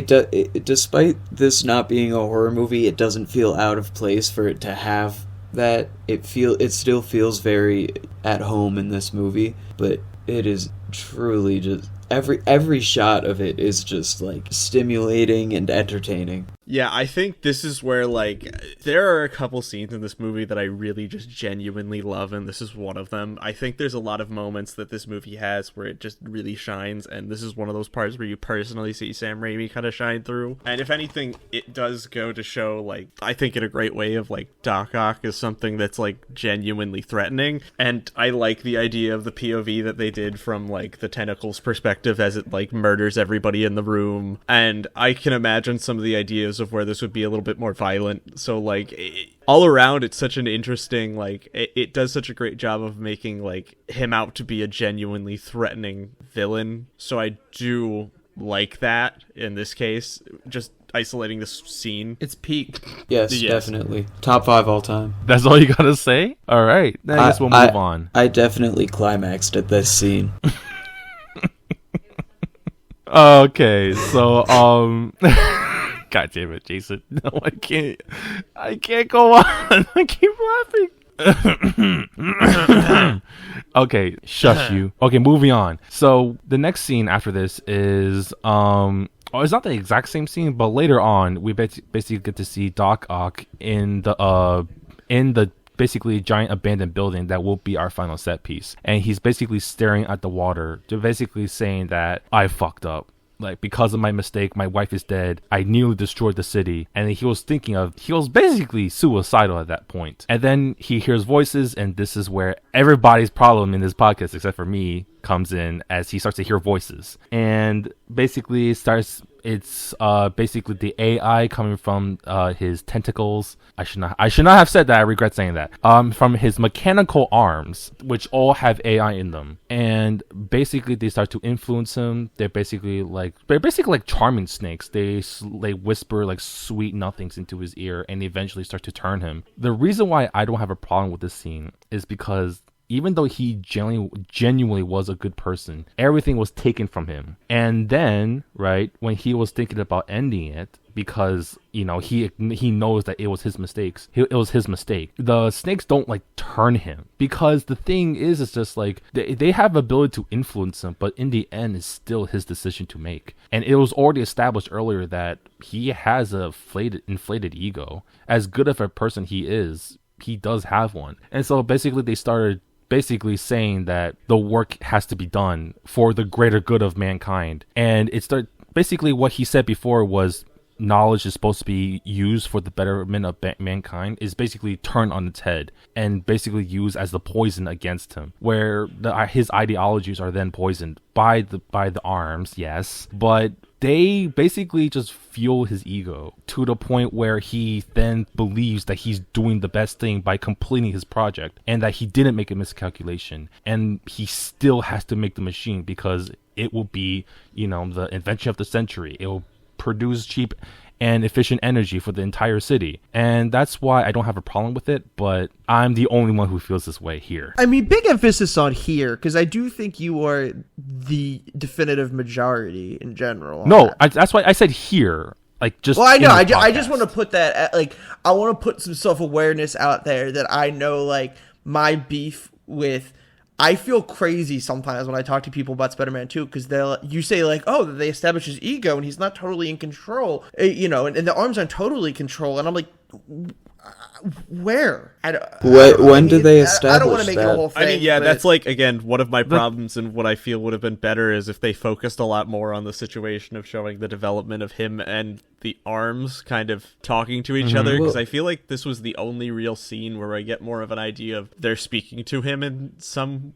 despite this not being a horror movie, it doesn't feel out of place for it to have that it still feels very at home in this movie, but it is truly just every shot of it is just like stimulating and entertaining. Yeah, I think this is where, like, there are a couple scenes in this movie that I really just genuinely love, and this is one of them. I think there's a lot of moments that this movie has where it just really shines, and this is one of those parts where you personally see Sam Raimi kind of shine through. And if anything, it does go to show, like, I think in a great way of, like, Doc Ock is something that's, like, genuinely threatening, and I like the idea of the POV that they did from, like, the tentacles perspective as it, like, murders everybody in the room, and I can imagine some of the ideas of where this would be a little bit more violent. So, like, all around, it's such an interesting, like, it does such a great job of making, like, him out to be a genuinely threatening villain. So I do like that in this case, just isolating this scene. It's peak. Yes, definitely. Top 5 all time. That's all you gotta say? All right. Then I guess we'll move on. I definitely climaxed at this scene. Okay, so, God damn it, Jason. No, I can't go on. I keep laughing. Okay, shush you. Okay, moving on. So the next scene after this is it's not the exact same scene, but later on we basically get to see Doc Ock in the basically giant abandoned building that will be our final set piece, and he's basically staring at the water, basically saying that I fucked up. Like, because of my mistake, my wife is dead. I nearly destroyed the city. And he was basically suicidal at that point. And then he hears voices, and this is where everybody's problem in this podcast, except for me, comes in as he starts to hear voices. And basically it's basically the AI coming from his tentacles. I should not have said that. I regret saying that. From his mechanical arms, which all have AI in them, and basically they start to influence him. They're basically like charming snakes. They whisper like sweet nothings into his ear, and eventually start to turn him. The reason why I don't have a problem with this scene is because even though he genuinely was a good person, everything was taken from him. And then, right, when he was thinking about ending it, because, you know, he knows that it was his mistakes. It was his mistake. The snakes don't, like, turn him. Because the thing is, it's just, like, they have ability to influence him, but in the end, it's still his decision to make. And it was already established earlier that he has a inflated ego. As good of a person he is, he does have one. And so basically they started saying that the work has to be done for the greater good of mankind. And basically what he said before was knowledge is supposed to be used for the betterment of mankind is basically turned on its head and basically used as the poison against him, where his ideologies are then poisoned by the arms, yes, but they basically just fuel his ego to the point where he then believes that he's doing the best thing by completing his project and that he didn't make a miscalculation, and he still has to make the machine because it will be, you know, the invention of the century. It will produce cheap and efficient energy for the entire city. And that's why I don't have a problem with it, but I'm the only one who feels this way here. I mean, big emphasis on here, because I do think you are the definitive majority in general. No, that's why I said here. Like, just well, I know. I just want to put that at, like, I want to put some self-awareness out there that I know, like, my beef with... I feel crazy sometimes when I talk to people about Spider-Man 2 because you say, like, oh, they establish his ego and he's not totally in control, you know, and the arms aren't totally in control. And I'm like, where? When do they establish I don't want to make it a whole thing. I mean, yeah, that's like, again, one of my problems, and what I feel would have been better is if they focused a lot more on the situation of showing the development of him and the arms kind of talking to each other, because I feel like this was the only real scene where I get more of an idea of they're speaking to him in some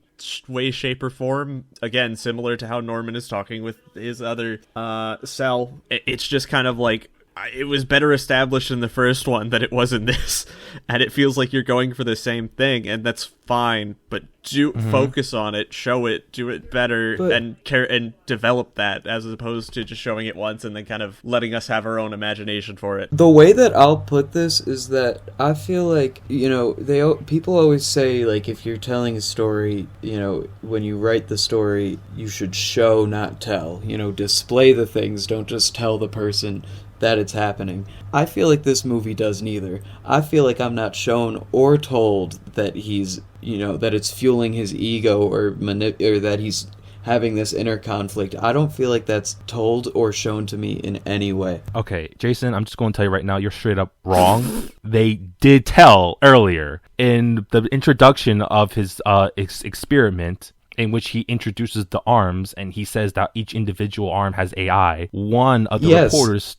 way, shape, or form. Again, similar to how Norman is talking with his other cell. It's just kind of like, it was better established in the first one than it was in this, and it feels like you're going for the same thing, and that's fine, but focus on it, show it, do it better, and develop that, as opposed to just showing it once and then kind of letting us have our own imagination for it. The way that I'll put this is that I feel like, people always say, like, if you're telling a story, when you write the story, you should show, not tell. Display the things, don't just tell the person that it's happening. I feel like this movie does neither. I feel like I'm not shown or told that he's, that it's fueling his ego or that he's having this inner conflict. I don't feel like that's told or shown to me in any way. Okay, Jason, I'm just going to tell you right now, you're straight up wrong. They did tell earlier in the introduction of his experiment, in which he introduces the arms, and he says that each individual arm has AI. One of the reporters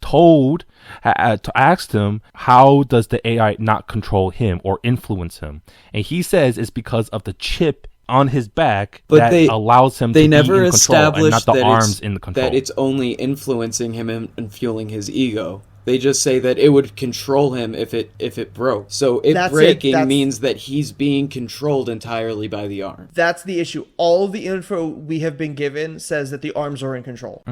asked him, how does the AI not control him or influence him? And he says it's because of the chip on his back allows him to be in control, and not the arms in the control. That it's only influencing him and fueling his ego. They just say that it would control him if it broke. So breaking means that he's being controlled entirely by the arm. That's the issue. All of the info we have been given says that the arms are in control.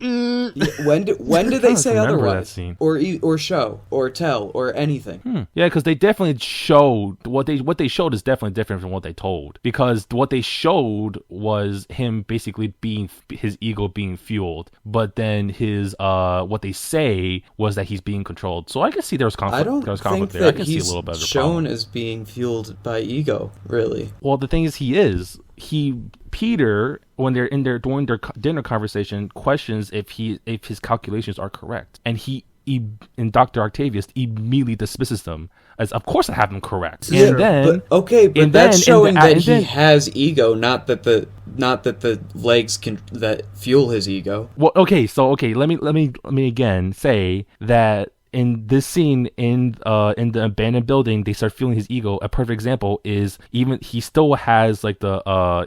When do they say otherwise? Or show or tell or anything? Yeah, because they definitely showed what they showed is definitely different from what they told. Because what they showed was him basically being his ego being fueled, but then his what they say was that he's being controlled. So I can see there's conflict. I don't think that he's shown as being fueled by ego, really. Well, the thing is, Peter, when they're during their dinner conversation, questions if his calculations are correct, and and Dr. Octavius immediately dismisses them as, of course I have them correct. Yeah, but that's showing that he has ego, not that the legs that fuel his ego. Well, let me again say that in this scene in the abandoned building, they start feeling his ego. A perfect example is he still has like a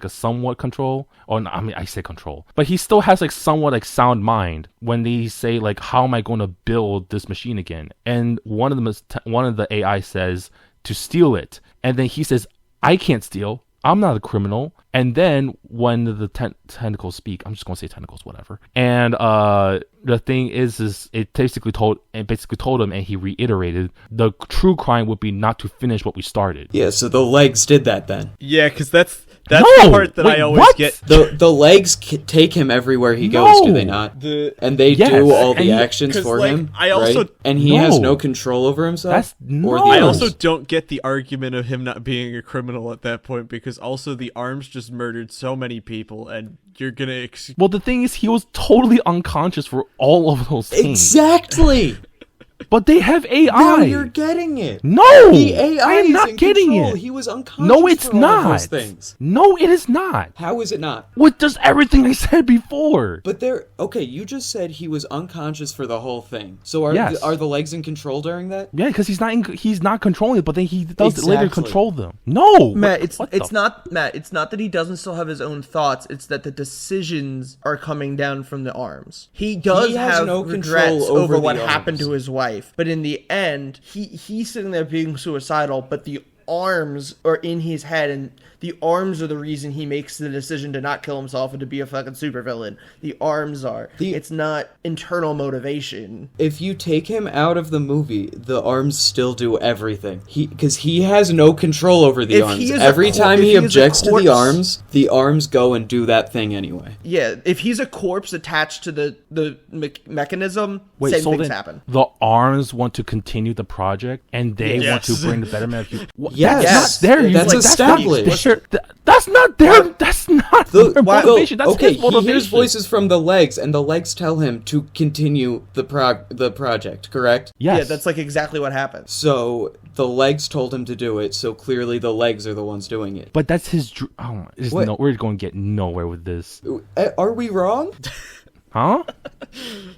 somewhat control, I say control, but he still has like somewhat like sound mind when they say like, how am I going to build this machine again? And one of the AI says to steal it, and then he says, I can't steal. I'm not a criminal. And then when the tentacles speak, I'm just going to say tentacles, whatever. And the thing is it basically told him, and he reiterated, the true crime would be not to finish what we started. Yeah, so the legs did that then. Yeah, because that's the part that I always get. The legs take him everywhere he goes, do they not? And they do all the actions for him, right? And he has no control over himself? I also don't get the argument of him not being a criminal at that point, because also the arms just murdered so many people, and you're gonna... Well, the thing is, he was totally unconscious for all of those things. Exactly! But they have AI. Now you're getting it. No, the AI I am not getting control. it. He was unconscious. No, it's for all not. of those things. No, it is not. How is it not? With just everything I said before. But you just said he was unconscious for the whole thing. So are the legs in control during that? Yeah, because he's not controlling it, but then he does later control them. No, Matt, it's not that he doesn't still have his own thoughts. It's that the decisions are coming down from the arms. He does have no regrets over what happened to his wife. But in the end, he's sitting there being suicidal, but the arms are in his head, and the arms are the reason he makes the decision to not kill himself and to be a fucking supervillain. The arms are. It's not internal motivation. If you take him out of the movie, the arms still do everything. Because he has no control over the arms. Every time he objects to the arms go and do that thing anyway. Yeah, if he's a corpse attached to the mechanism, same things happen. The arms want to continue the project, and they want to bring the betterment of you. Yes, that's not there. That's established. That's not there. That's not their motivation. That's his motivation. He hears voices from the legs, and the legs tell him to continue the project, correct? Yes. Yeah, that's like exactly what happened. So the legs told him to do it, so clearly the legs are the ones doing it. But that's his... we're going to get nowhere with this. Are we wrong? Huh?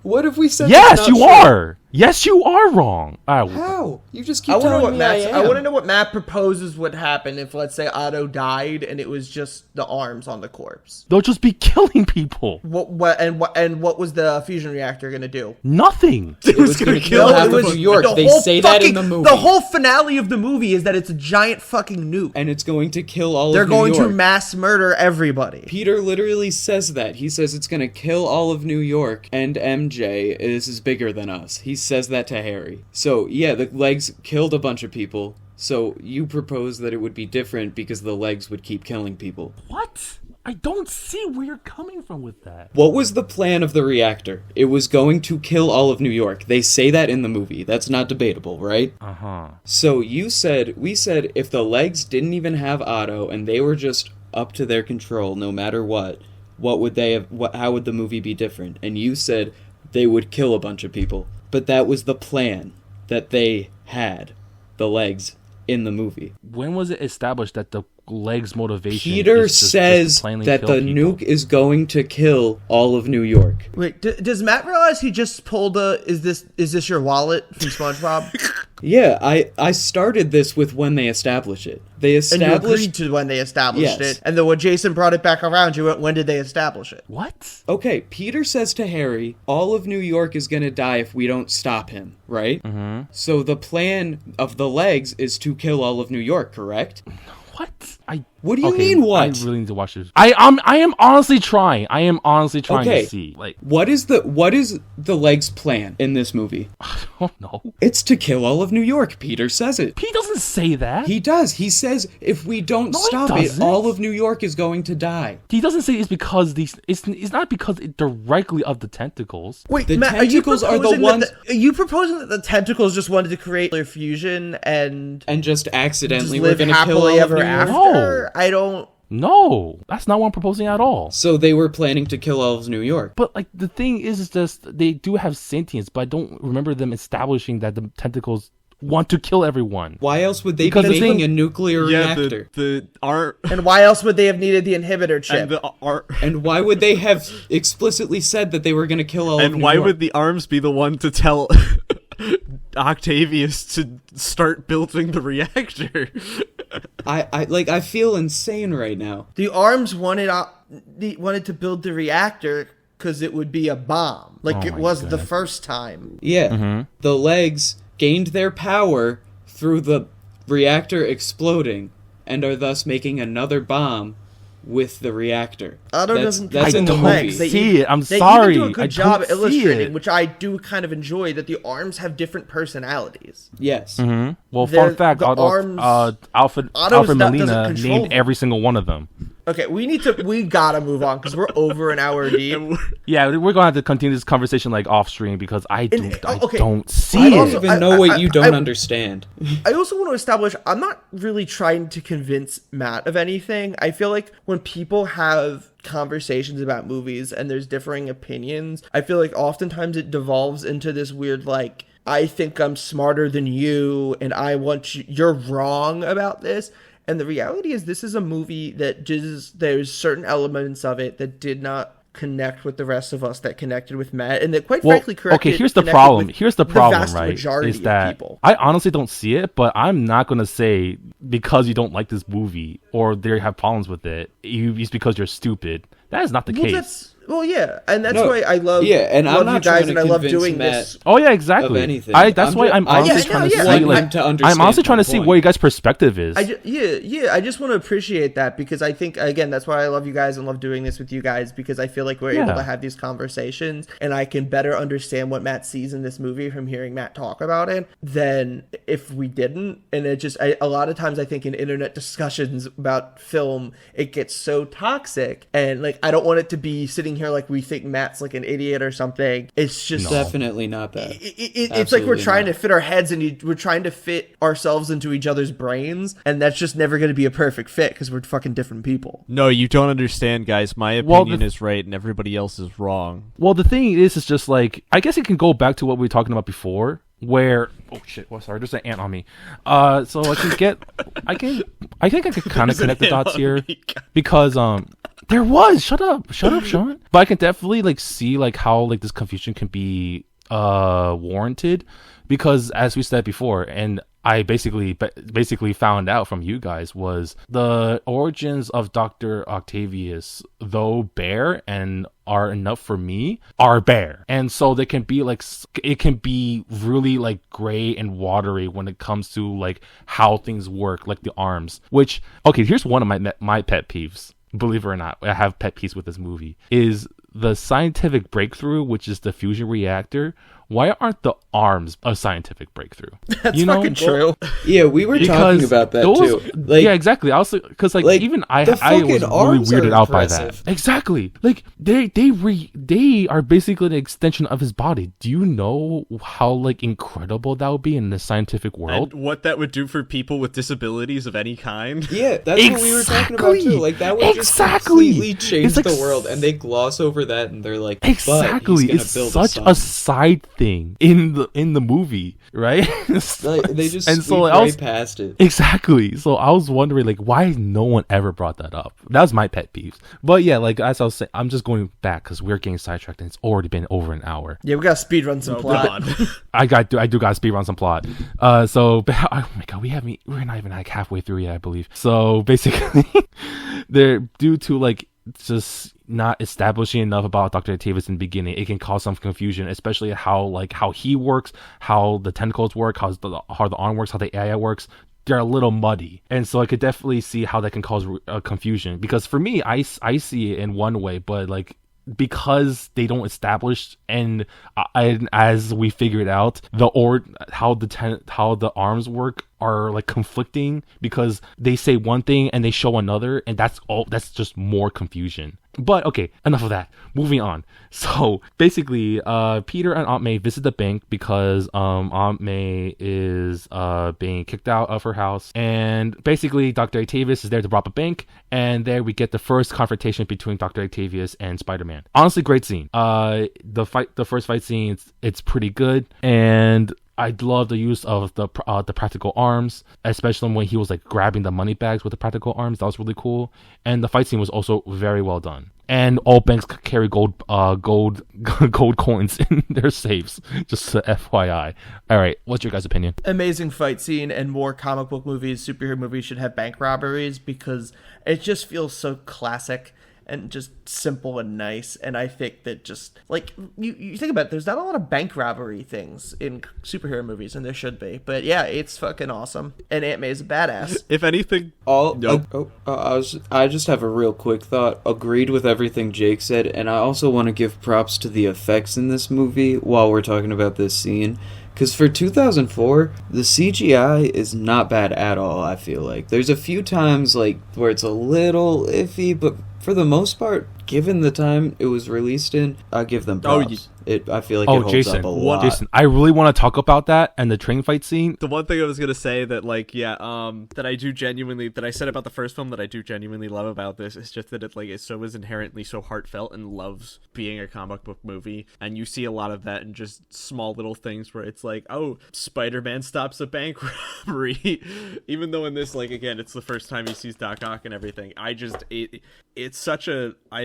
What if we said... Yes, you are! Yes, you are wrong. How? You just keep I want to know telling what me I Matt. am. I want to know what Matt proposes would happen if, let's say, Otto died and it was just the arms on the corpse. They'll just be killing people. What was the fusion reactor gonna do? Nothing. It was gonna kill half half of New York. They say that in the movie. The whole finale of the movie is that it's a giant fucking nuke. And it's going to kill all They're of New going York. to mass murder everybody. Peter literally says that. He says it's going to kill all of New York, and MJ is bigger than us. He says that to Harry. So, yeah, the legs killed a bunch of people. So, you propose that it would be different because the legs would keep killing people. What? I don't see where you're coming from with that. What was the plan of the reactor? It was going to kill all of New York. They say that in the movie. That's not debatable, right? Uh-huh. So, we said if the legs didn't even have Otto and they were just up to their control no matter what would they have, how would the movie be different? And you said they would kill a bunch of people. But that was the plan that they had, the legs, in the movie. When was it established that the legs' motivation Peter is just says plainly that kill the people? nuke is going to kill all of New York. Wait, does Matt realize he just pulled is this your wallet from SpongeBob? Yeah, I started this with when they establish it. They And you established... agreed to when they established Yes. it. And then when Jason brought it back around, you went, when did they establish it? What? Okay, Peter says to Harry, all of New York is going to die if we don't stop him, right? Mm-hmm. So the plan of the legs is to kill all of New York, correct? What? What do you mean, what? I really need to watch this. I am honestly trying. I am honestly trying Okay. to see. Like, What is the legs' plan in this movie? I don't know. It's to kill all of New York. Peter says it. He doesn't say that. He does. He says if we don't No, he stop it, doesn't. all of New York is going to die. He doesn't say it's because it's not because directly of the tentacles. Wait, The Matt, tentacles are the ones... Are you proposing that the tentacles just wanted to create their fusion and And just accidentally just we're live going to kill all happily of ever New York? after? No. I don't... No, that's not what I'm proposing at all. So they were planning to kill all of New York. But like the thing is just they do have sentience, but I don't remember them establishing that the tentacles want to kill everyone. Why else would they Because be the making thing- a nuclear reactor? the art And why else would they have needed the inhibitor chip? and the art. And why would they have explicitly said that they were going to kill all of And New why York? would the arms be the one to tell Octavius to start building the reactor? I feel insane right now. The arms wanted to build the reactor because it would be a bomb, like Oh it my was the God. first time. Yeah. The legs gained their power through the reactor exploding and are thus making another bomb with the reactor. Otto That's doesn't that's do in the the movie. legs. They See it. I'm they sorry. even do a good I job don't at illustrating, see it. which I do kind of enjoy, that the arms have different personalities. Yes. Well, They're- fun fact: the arms- Alfred Otto's not- doesn't Molina control named them. every single one of them. Okay, we gotta move on because we're over an hour deep. Yeah, we're gonna have to continue this conversation like off stream because I okay. don't see I it. don't even know what you don't I- understand. I also want to establish I'm not really trying to convince Matt of anything. I feel like when people have conversations about movies and there's differing opinions, I feel like oftentimes it devolves into this weird like, I think I'm smarter than you and I want you're wrong about this. And the reality is this is a movie that just there's certain elements of it that did not connect with the rest of us, that connected with Matt, and that quite frankly okay, here's the problem. Here's the problem, vast right? majority Is of that people. I honestly don't see it, but I'm not gonna say because you don't like this movie or they have problems with it, it's because you're stupid. That is not the case. Yeah, and that's No, why I love and I'm love not you guys, trying and to I love convince doing Matt this. Oh yeah, exactly. Of anything. That's why I'm I honestly just trying to yeah, see I- like him to understand I'm honestly trying to see my what you guys' perspective is. I just want to appreciate that because I think again that's why I love you guys and love doing this with you guys, because I feel like we're able Yeah. to have these conversations and I can better understand what Matt sees in this movie from hearing Matt talk about it than if we didn't. And it just a lot of times I think in internet discussions about film it gets so toxic, and like I don't want it to be sitting here like we think Matt's like an idiot or something. It's just Definitely not that. it's like we're Absolutely trying not. to fit our heads and we're trying to fit ourselves into each other's brains, and that's just never going to be a perfect fit because we're fucking different people. No, you don't understand, guys. My Well, opinion is right and everybody else is wrong. Well, the thing is just like I guess it can go back to what we were talking about before, where oh shit, well, sorry, there's an ant on me. So I think I can kind of connect the dots here because there was shut up, Sean. But I can definitely like see like how like this confusion can be warranted, because as we said before, and I basically found out from you guys, was the origins of Dr. Octavius, though bare and are enough for me, are bare. And so they can be like, it can be really like gray and watery when it comes to like how things work, like the arms, which, okay, here's one of my pet peeves. Believe it or not, I have pet peeves with this movie, is the scientific breakthrough, which is the fusion reactor. Why aren't the arms a scientific breakthrough? That's fucking true. Yeah, we were talking about that too. Like, yeah, exactly. I was because even I was really weirded out by that. Exactly. Like they are basically an extension of his body. Do you know how like incredible that would be in the scientific world? And what that would do for people with disabilities of any kind? Yeah, that's what we were talking about too. Like that would just completely change the world, and they gloss over that, and they're like, exactly, it's such a side thing in the movie, right? Like, they just sweep right past it. Exactly. So I was wondering, like, why no one ever brought that up? That was my pet peeves. But yeah, like as I was saying, I'm just going back because we're getting sidetracked and it's already been over an hour. Yeah, we got to speedrun some plot. I do got to speedrun some plot. So oh my god, we're not even like halfway through yet, I believe. So basically, they're due to like just not establishing enough about Dr. Octavius in the beginning, it can cause some confusion, especially how he works, how the tentacles work, how the arm works, how the AI works. They're a little muddy, and so I could definitely see how that can cause confusion. Because for me, I see it in one way, but like, because they don't establish, and as we figured out, how the arms work are like conflicting, because they say one thing and they show another, and that's just more confusion. But okay, enough of that. Moving on. So basically, Peter and Aunt May visit the bank because Aunt May is being kicked out of her house, and basically Dr. Octavius is there to rob a bank, and there we get the first confrontation between Dr. Octavius and Spider-Man. Honestly, great scene. The first fight scene, it's pretty good, and I love the use of the practical arms, especially when he was like grabbing the money bags with the practical arms. That was really cool, and the fight scene was also very well done. And all banks carry gold coins in their safes. Just FYI. All right, what's your guys' opinion? Amazing fight scene, and more comic book movies, superhero movies should have bank robberies because it just feels so classic and just simple and nice. And I think that just like you think about it, there's not a lot of bank robbery things in superhero movies, and there should be. But yeah, it's fucking awesome, and Aunt May's a badass. If anything, I just have a real quick thought. Agreed with everything Jake said, and I also want to give props to the effects in this movie while we're talking about this scene. Because for 2004, the CGI is not bad at all, I feel like. There's a few times like where it's a little iffy, but for the most part, given the time it was released in, I give them props. I feel like it holds up a lot. Jason, I really want to talk about that and the train fight scene. The one thing I was gonna say that that I said about the first film that I do genuinely love about this is just that it like is inherently so heartfelt and loves being a comic book movie, and you see a lot of that in just small little things where it's like, oh, Spider-Man stops a bank robbery, even though in this, like, again, it's the first time he sees Doc Ock and everything. I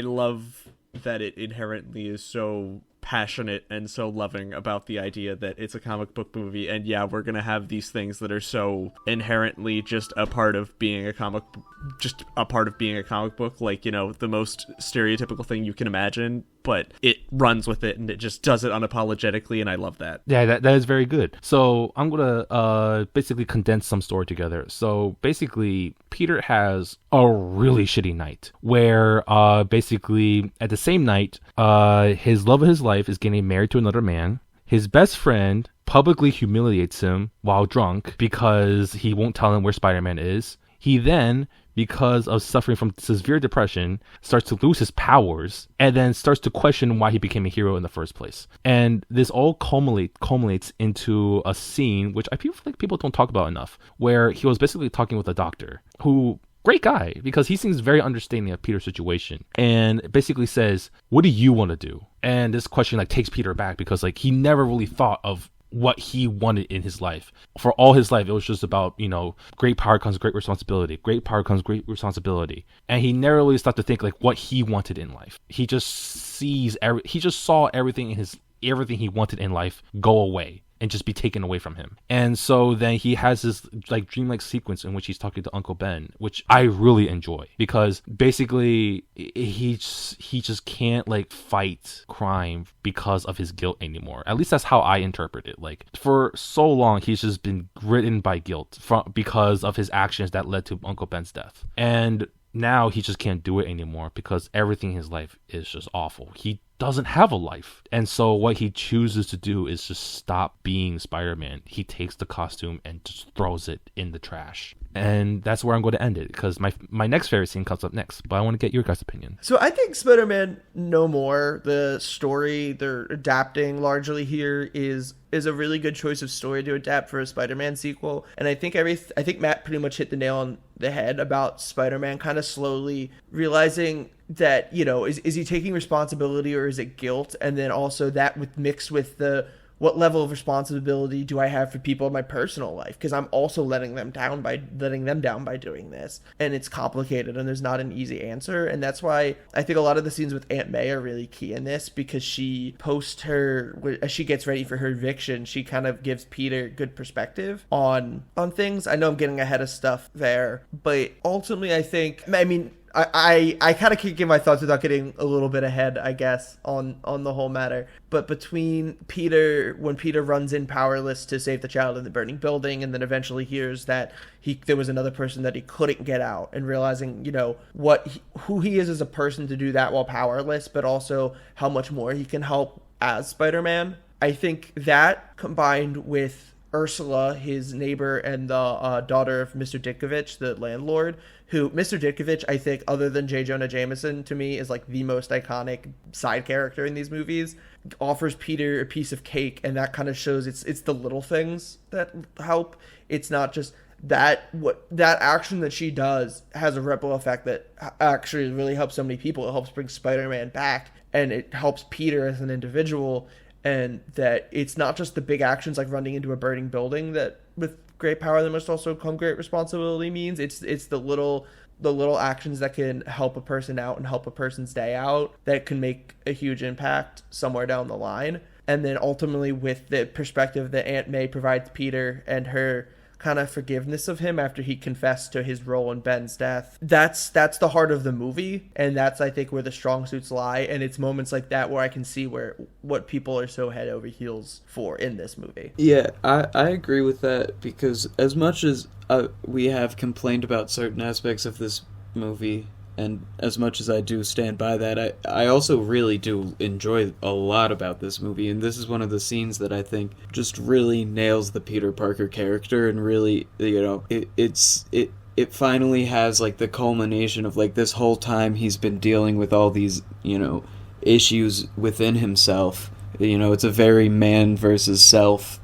love that it inherently is so passionate and so loving about the idea that it's a comic book movie, and yeah, we're gonna have these things that are so inherently just a part of being a comic book, like, you know, the most stereotypical thing you can imagine, but it runs with it and it just does it unapologetically, and I love that. Yeah, that is very good. So I'm gonna basically condense some story together. So basically, Peter has a really shitty night where basically at the same night, his love of his life is getting married to another man. His best friend publicly humiliates him while drunk because he won't tell him where Spider-Man is. He then, because of suffering from severe depression, starts to lose his powers and then starts to question why he became a hero in the first place. And this all culminates into a scene which I feel like people don't talk about enough, where he was basically talking with a doctor who, great guy, because he seems very understanding of Peter's situation, and basically says, what do you want to do? And this question like takes Peter back, because like he never really thought of what he wanted in his life. For all his life, it was just about, you know, great power comes great responsibility. Great power comes great responsibility. And he never really stopped to think like what he wanted in life. He just saw everything everything he wanted in life go away and just be taken away from him. And so then he has this like dreamlike sequence in which he's talking to Uncle Ben, which I really enjoy, because basically he just can't like fight crime because of his guilt anymore. At least that's how I interpret it. Like, for so long he's just been ridden by guilt because of his actions that led to Uncle Ben's death. And now he just can't do it anymore because everything in his life is just awful. He doesn't have a life. And so what he chooses to do is just stop being Spider-Man. He takes the costume and just throws it in the trash. And that's where I'm going to end it, because my next favorite scene comes up next. But I want to get your guys' opinion. So I think Spider-Man No More, the story they're adapting largely here, is a really good choice of story to adapt for a Spider-Man sequel. And I think Matt pretty much hit the nail on the head about Spider-Man kind of slowly realizing that, you know, is he taking responsibility or is it guilt? And then also that mixed with what level of responsibility do I have for people in my personal life? Because I'm also letting them down by doing this. And it's complicated and there's not an easy answer. And that's why I think a lot of the scenes with Aunt May are really key in this, because as she gets ready for her eviction, she kind of gives Peter good perspective on things. I know I'm getting ahead of stuff there, but ultimately I kind of could give my thoughts without getting a little bit ahead, I guess, on the whole matter. But between when Peter runs in powerless to save the child in the burning building, and then eventually hears that there was another person that he couldn't get out, and realizing, you know, who he is as a person to do that while powerless, but also how much more he can help as Spider-Man. I think that, combined with Ursula, his neighbor, and the daughter of Mr. Ditkovich, the landlord, who Mr. Ditkovich, I think, other than J. Jonah Jameson, to me, is like the most iconic side character in these movies, offers Peter a piece of cake, and that kind of shows it's the little things that help. It's not just that action that she does has a ripple effect that actually really helps so many people. It helps bring Spider-Man back, and it helps Peter as an individual. And that it's not just the big actions like running into a burning building that with great power there must also come great responsibility means. It's the little actions that can help a person out and help a person's day out that can make a huge impact somewhere down the line. And then ultimately, with the perspective that Aunt May provides Peter and her kind of forgiveness of him after he confessed to his role in Ben's death, that's the heart of the movie, and that's, I think, where the strong suits lie. And it's moments like that where I can see what people are so head over heels for in this movie. Yeah, I agree with that, because as much as we have complained about certain aspects of this movie, and as much as I do stand by that, I also really do enjoy a lot about this movie. And this is one of the scenes that I think just really nails the Peter Parker character, and really, you know, it finally has like the culmination of like this whole time he's been dealing with all these, you know, issues within himself. You know, it's a very man versus self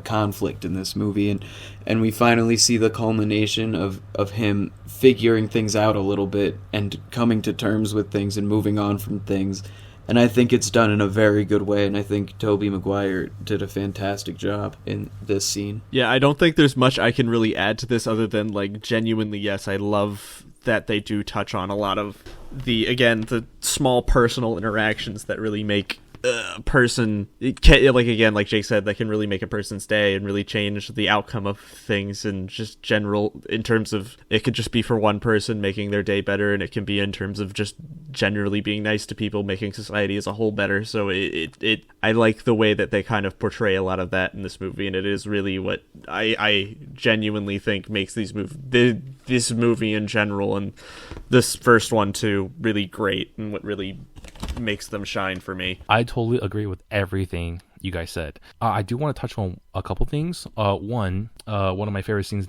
conflict in this movie, and we finally see the culmination of him figuring things out a little bit and coming to terms with things and moving on from things. And I think it's done in a very good way, and I think Tobey Maguire did a fantastic job in this scene. Yeah, I don't think there's much I can really add to this other than, like, genuinely, yes, I love that they do touch on a lot of the small personal interactions that really make a person, like Jake said, that can really make a person's day and really change the outcome of things, and just general, in terms of, it could just be for one person making their day better, and it can be in terms of just generally being nice to people, making society as a whole better. So I like the way that they kind of portray a lot of that in this movie, and it is really what I genuinely think makes this movie in general, and this first one too, really great, and what really makes them shine for me. I totally agree with everything you guys said. I do want to touch on a couple things. One of my favorite scenes,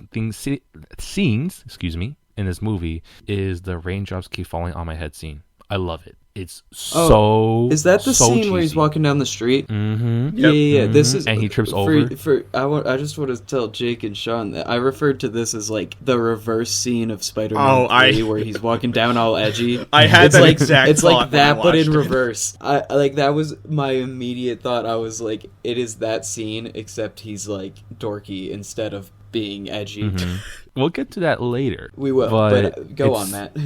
excuse me, in this movie is the raindrops keep falling on my head scene. I love it. It's is that the scene cheesy. Where he's walking down the street? Mm-hmm. Yeah. Mm-hmm. This is, and he trips over. I just want to tell Jake and Sean that I referred to this as like the reverse scene of Spider-Man 3, where he's walking down all edgy. I had that exact It's thought like that, but in it. reverse. That was my immediate thought. I was like, it is that scene, except he's like dorky instead of being edgy. We'll get to that later. We will, but go on, Matt.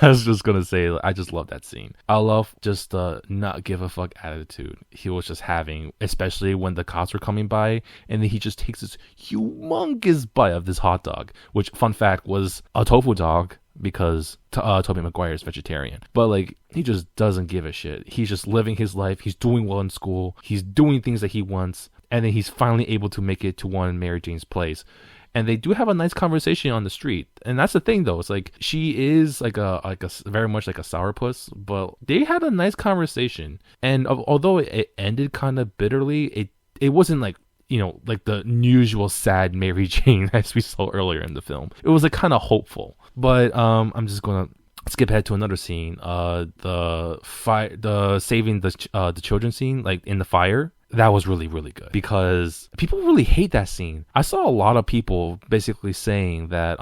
I was just gonna say, I just love that scene. I love just the not give a fuck attitude he was just having, especially when the cops were coming by, and then he just takes this humongous bite of this hot dog, which, fun fact, was a tofu dog because Tobey Maguire is vegetarian. But like, he just doesn't give a shit. He's just living his life. He's doing well in school. He's doing things that he wants, and then he's finally able to make it to one Mary Jane's place. And they do have a nice conversation on the street. And that's the thing, though. It's like, she is like a very much like a sourpuss, but they had a nice conversation. And although it ended kind of bitterly, it wasn't like, you know, like the usual sad Mary Jane as we saw earlier in the film. It was like kind of hopeful. But I'm just gonna skip ahead to another scene. The saving the children scene, like in the fire. That was really, really good because people really hate that scene. I saw a lot of people basically saying that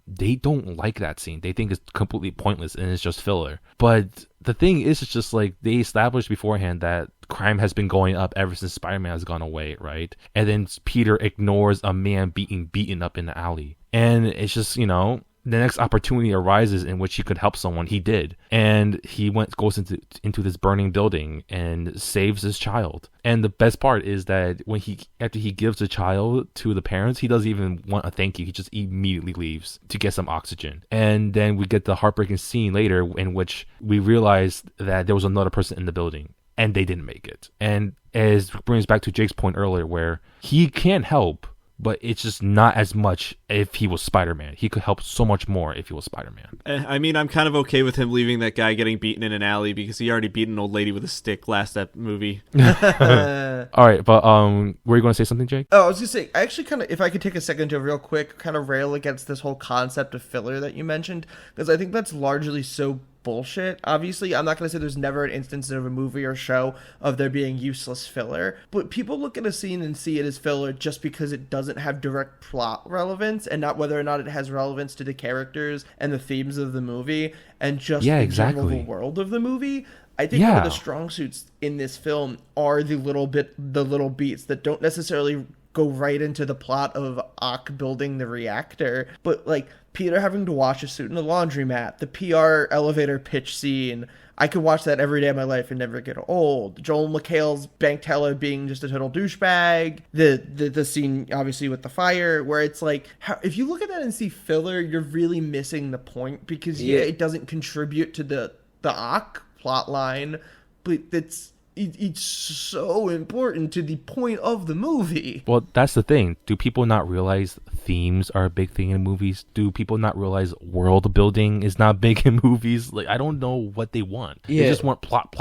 they don't like that scene. They think it's completely pointless and it's just filler. But the thing is, it's just like they established beforehand that crime has been going up ever since Spider-Man has gone away, right? And then Peter ignores a man being beaten up in the alley. And it's just, you know, the next opportunity arises in which he could help someone. He did, and he goes into this burning building and saves his child. And the best part is that when after he gives the child to the parents, he doesn't even want a thank you. He just immediately leaves to get some oxygen. And then we get the heartbreaking scene later in which we realize that there was another person in the building and they didn't make it. And as brings back to Jake's point earlier, where he can't help, but it's just not as much if he was Spider-Man. He could help so much more if he was Spider-Man. I mean, I'm kind of okay with him leaving that guy getting beaten in an alley because he already beat an old lady with a stick last that movie. All right, but were you going to say something, Jake? Oh, I was going to say, I actually kind of, if I could take a second to real quick kind of rail against this whole concept of filler that you mentioned, because I think that's largely so bullshit. Obviously, I'm not going to say there's never an instance of a movie or show of there being useless filler, but people look at a scene and see it as filler just because it doesn't have direct plot relevance and not whether or not it has relevance to the characters and the themes of the movie and just the general world of the movie. I think one of the strong suits in this film are the little beats that don't necessarily go right into the plot of Ock building the reactor, but like Peter having to wash a suit in a laundromat, the PR elevator pitch scene. I could watch that every day of my life and never get old. Joel McHale's bank teller being just a total douchebag. The scene, obviously, with the fire, where it's like, if you look at that and see filler, you're really missing the point because, it doesn't contribute to the Ock plot line, but it's so important to the point of the movie. Well, that's the thing. Do people not realize themes are a big thing in movies? Do people not realize world building is not big in movies? Like, I don't know what they want. They just want plot.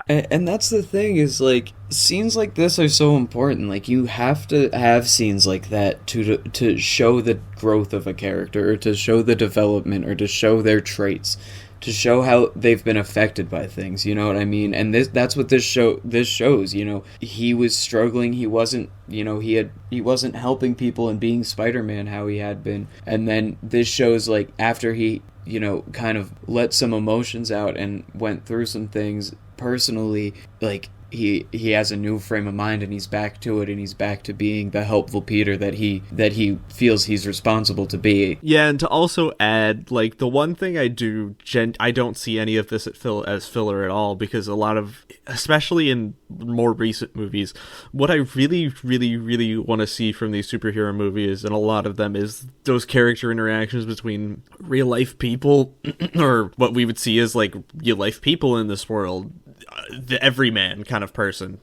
And that's the thing is, like, scenes like this are so important. Like, you have to have scenes like that to show the growth of a character, or to show the development, or to show their traits, to show how they've been affected by things, you know what I mean? And that's what this shows, you know. He was struggling, he wasn't, you know, he wasn't helping people and being Spider-Man how he had been. And then this shows, like, after he, you know, kind of let some emotions out and went through some things personally, like, he has a new frame of mind and he's back to it, and he's back to being the helpful Peter that he feels he's responsible to be. Yeah, and to also add, like, the one thing I don't see any of this as filler at all, because a lot of, especially in more recent movies, what I really, really, really want to see from these superhero movies, and a lot of them, is those character interactions between real life people, or what we would see as, like, real life people in this world, the everyman kind of person.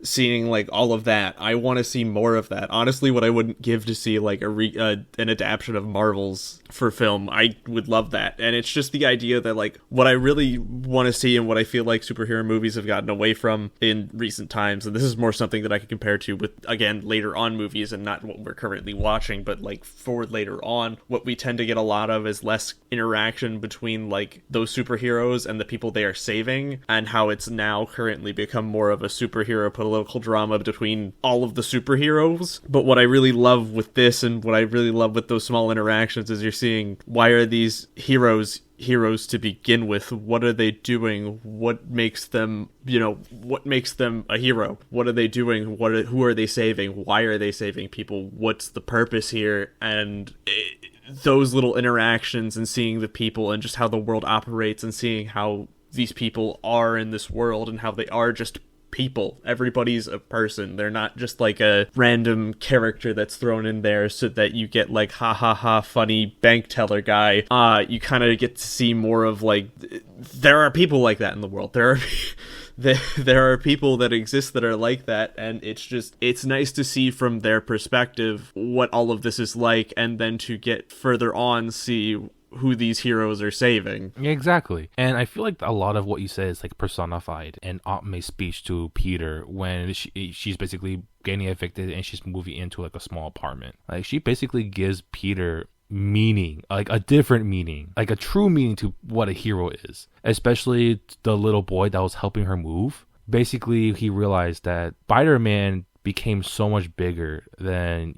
Seeing, like, all of that, I want to see more of that. Honestly, what I wouldn't give to see, like, an adaptation of Marvel's for film, I would love that. And it's just the idea that, like, what I really want to see and what I feel like superhero movies have gotten away from in recent times, and this is more something that I could compare to with, again, later on movies and not what we're currently watching, but, like, for later on, what we tend to get a lot of is less interaction between, like, those superheroes and the people they are saving, and how it's now currently become more of a superhero political drama between all of the superheroes. But what I really love with this, and what I really love with those small interactions, is you're seeing, why are these heroes to begin with? What are they doing? What makes them a hero? What are they doing? Who are they saving? Why are they saving people? What's the purpose here? And those little interactions, and seeing the people and just how the world operates, and seeing how these people are in this world, and how they are just people. Everybody's a person. They're not just like a random character that's thrown in there so that you get like ha ha ha funny bank teller guy. You kind of get to see more of like, there are people like that in the world. There are people that exist that are like that, and it's nice to see from their perspective what all of this is like, and then to get further on see who these heroes are saving. Exactly. And I feel like a lot of what you said is like personified in Aunt May's speech to Peter when she's basically getting evicted and she's moving into like a small apartment. Like, she basically gives Peter meaning, like a different meaning, like a true meaning to what a hero is, especially the little boy that was helping her move. Basically, he realized that Spider-Man became so much bigger than,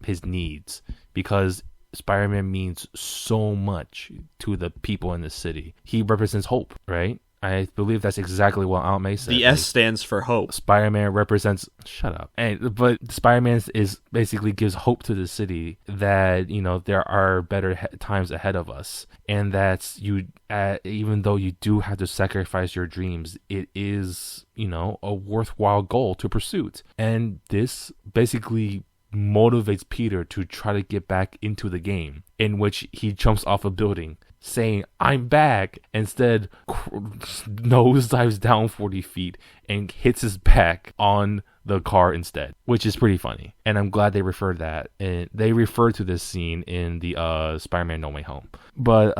his needs, because Spider-Man means so much to the people in the city. He represents hope, right? I believe that's exactly what Aunt May said. The S stands for hope. Spider-Man represents... Shut up. But Spider-Man is basically gives hope to the city that, there are better times ahead of us. And that's even though you do have to sacrifice your dreams, it is, a worthwhile goal to pursue. And this basically motivates Peter to try to get back into the game, in which he jumps off a building saying, "I'm back," instead nosedives down 40 feet and hits his back on the car instead, which is pretty funny. And I'm glad they referred to this scene in the Spider-Man No Way Home. But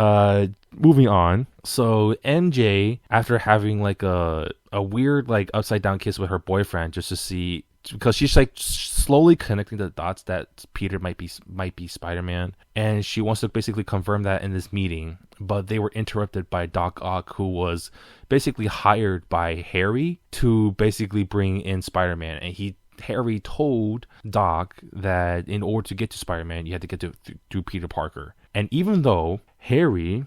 moving on, so MJ, after having like a weird like upside down kiss with her boyfriend, just to see, because she's like slowly connecting the dots that Peter might be Spider-Man, and she wants to basically confirm that in this meeting, but they were interrupted by Doc Ock, who was basically hired by Harry to basically bring in Spider-Man, and Harry told Doc that in order to get to Spider-Man, you had to get through Peter Parker. And even though Harry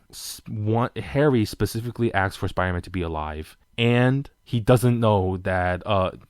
specifically asked for Spider-Man to be alive, and he doesn't know that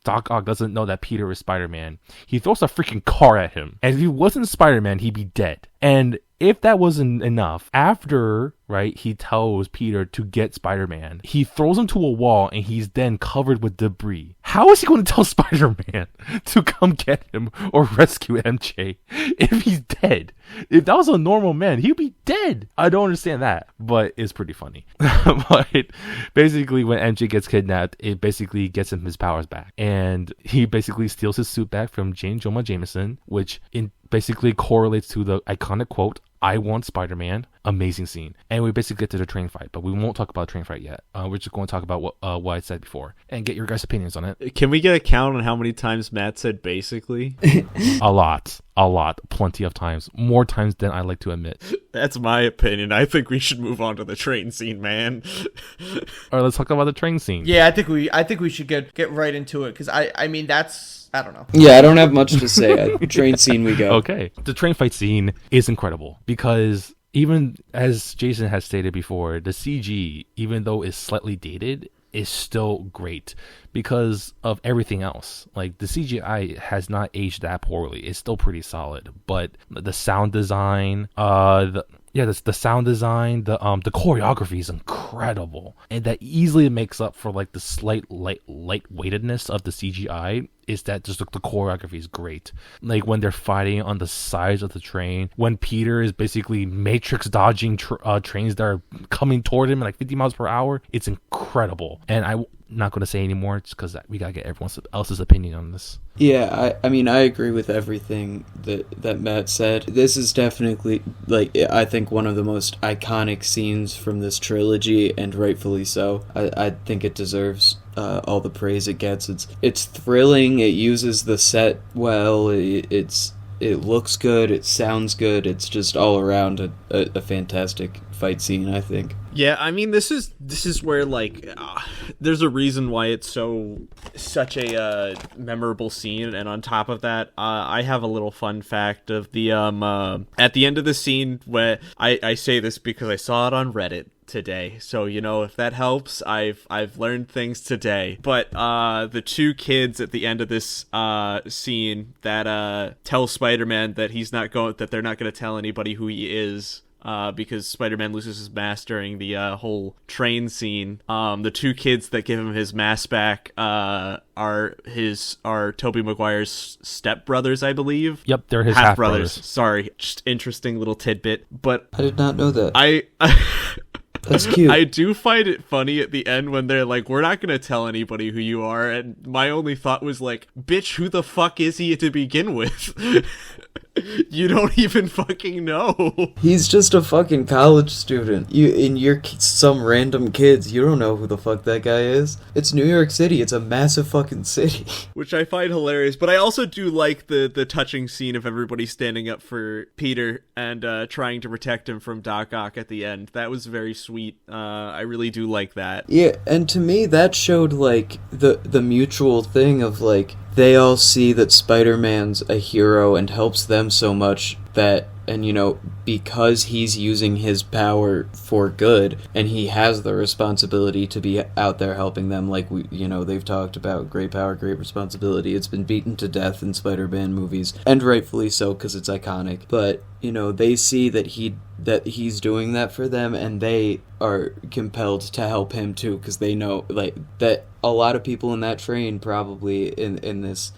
Doc Ock doesn't know that Peter is Spider-Man, he throws a freaking car at him. And if he wasn't Spider-Man, he'd be dead. And if that wasn't enough, after, right, he tells Peter to get Spider-Man, he throws him to a wall and he's then covered with debris. How is he going to tell Spider-Man to come get him or rescue MJ if he's dead? If that was a normal man, he'd be dead. I don't understand that, but it's pretty funny. But basically, when MJ gets kidnapped, it basically gets him his powers back. And he basically steals his suit back from Jane Jonah Jameson, which basically correlates to the iconic quote, "I want Spider-Man." Amazing scene. And we basically get to the train fight, but we won't talk about the train fight yet. We're just going to talk about what I said before and get your guys' opinions on it. Can we get a count on how many times Matt said basically? A lot. Plenty of times. More times than I like to admit. That's my opinion. I think we should move on to the train scene, man. All right, let's talk about the train scene. Yeah, I think we should get right into it, because I mean, that's, I don't know. Yeah, I don't have much to say. Train scene we go. Okay. The train fight scene is incredible because even as Jason has stated before, the CG, even though it's slightly dated, is still great because of everything else. Like, the CGI has not aged that poorly. It's still pretty solid, but the sound design, the sound design, the choreography is incredible, and that easily makes up for like the slight lightweightedness of the CGI. Is that just the choreography is great. Like when they're fighting on the sides of the train, when Peter is basically matrix dodging trains that are coming toward him at like 50 miles per hour, it's incredible. And I'm not going to say anymore just because we got to get everyone else's opinion on this. Yeah, I mean, I agree with everything that Matt said. This is definitely, like, I think one of the most iconic scenes from this trilogy, and rightfully so. I think it deserves all the praise it gets. It's thrilling. It uses the set well. It looks good. It sounds good. It's just all around a fantastic fight scene, I think. Yeah, I mean, this is where like there's a reason why it's such a memorable scene, and on top of that, I have a little fun fact of the at the end of the scene where I say this because I saw it on Reddit today, so if that helps, I've learned things today. But the two kids at the end of this scene that tell Spider-Man that they're not going to tell anybody who he is, because Spider-Man loses his mask during the whole train scene. The two kids that give him his mask back are Tobey Maguire's stepbrothers, I believe. Yep, they're his half brothers. Sorry, just interesting little tidbit. But I did not know that. I That's cute. I do find it funny at the end when they're like, we're not going to tell anybody who you are. And my only thought was like, bitch, who the fuck is he to begin with? You don't even fucking know. He's just a fucking college student. You're some random kids. You don't know who the fuck that guy is. It's New York City. It's a massive fucking city. Which I find hilarious. But I also do like the touching scene of everybody standing up for Peter and trying to protect him from Doc Ock at the end. That was very sweet. I really do like that. Yeah, and to me that showed like the mutual thing of like they all see that Spider-Man's a hero and helps them so much that, and because he's using his power for good and he has the responsibility to be out there helping them, like they've talked about great power, great responsibility. It's been beaten to death in Spider-Man movies, and rightfully so because it's iconic. But they see that he's doing that for them, and they are compelled to help him too, because they know like that a lot of people in that train probably in this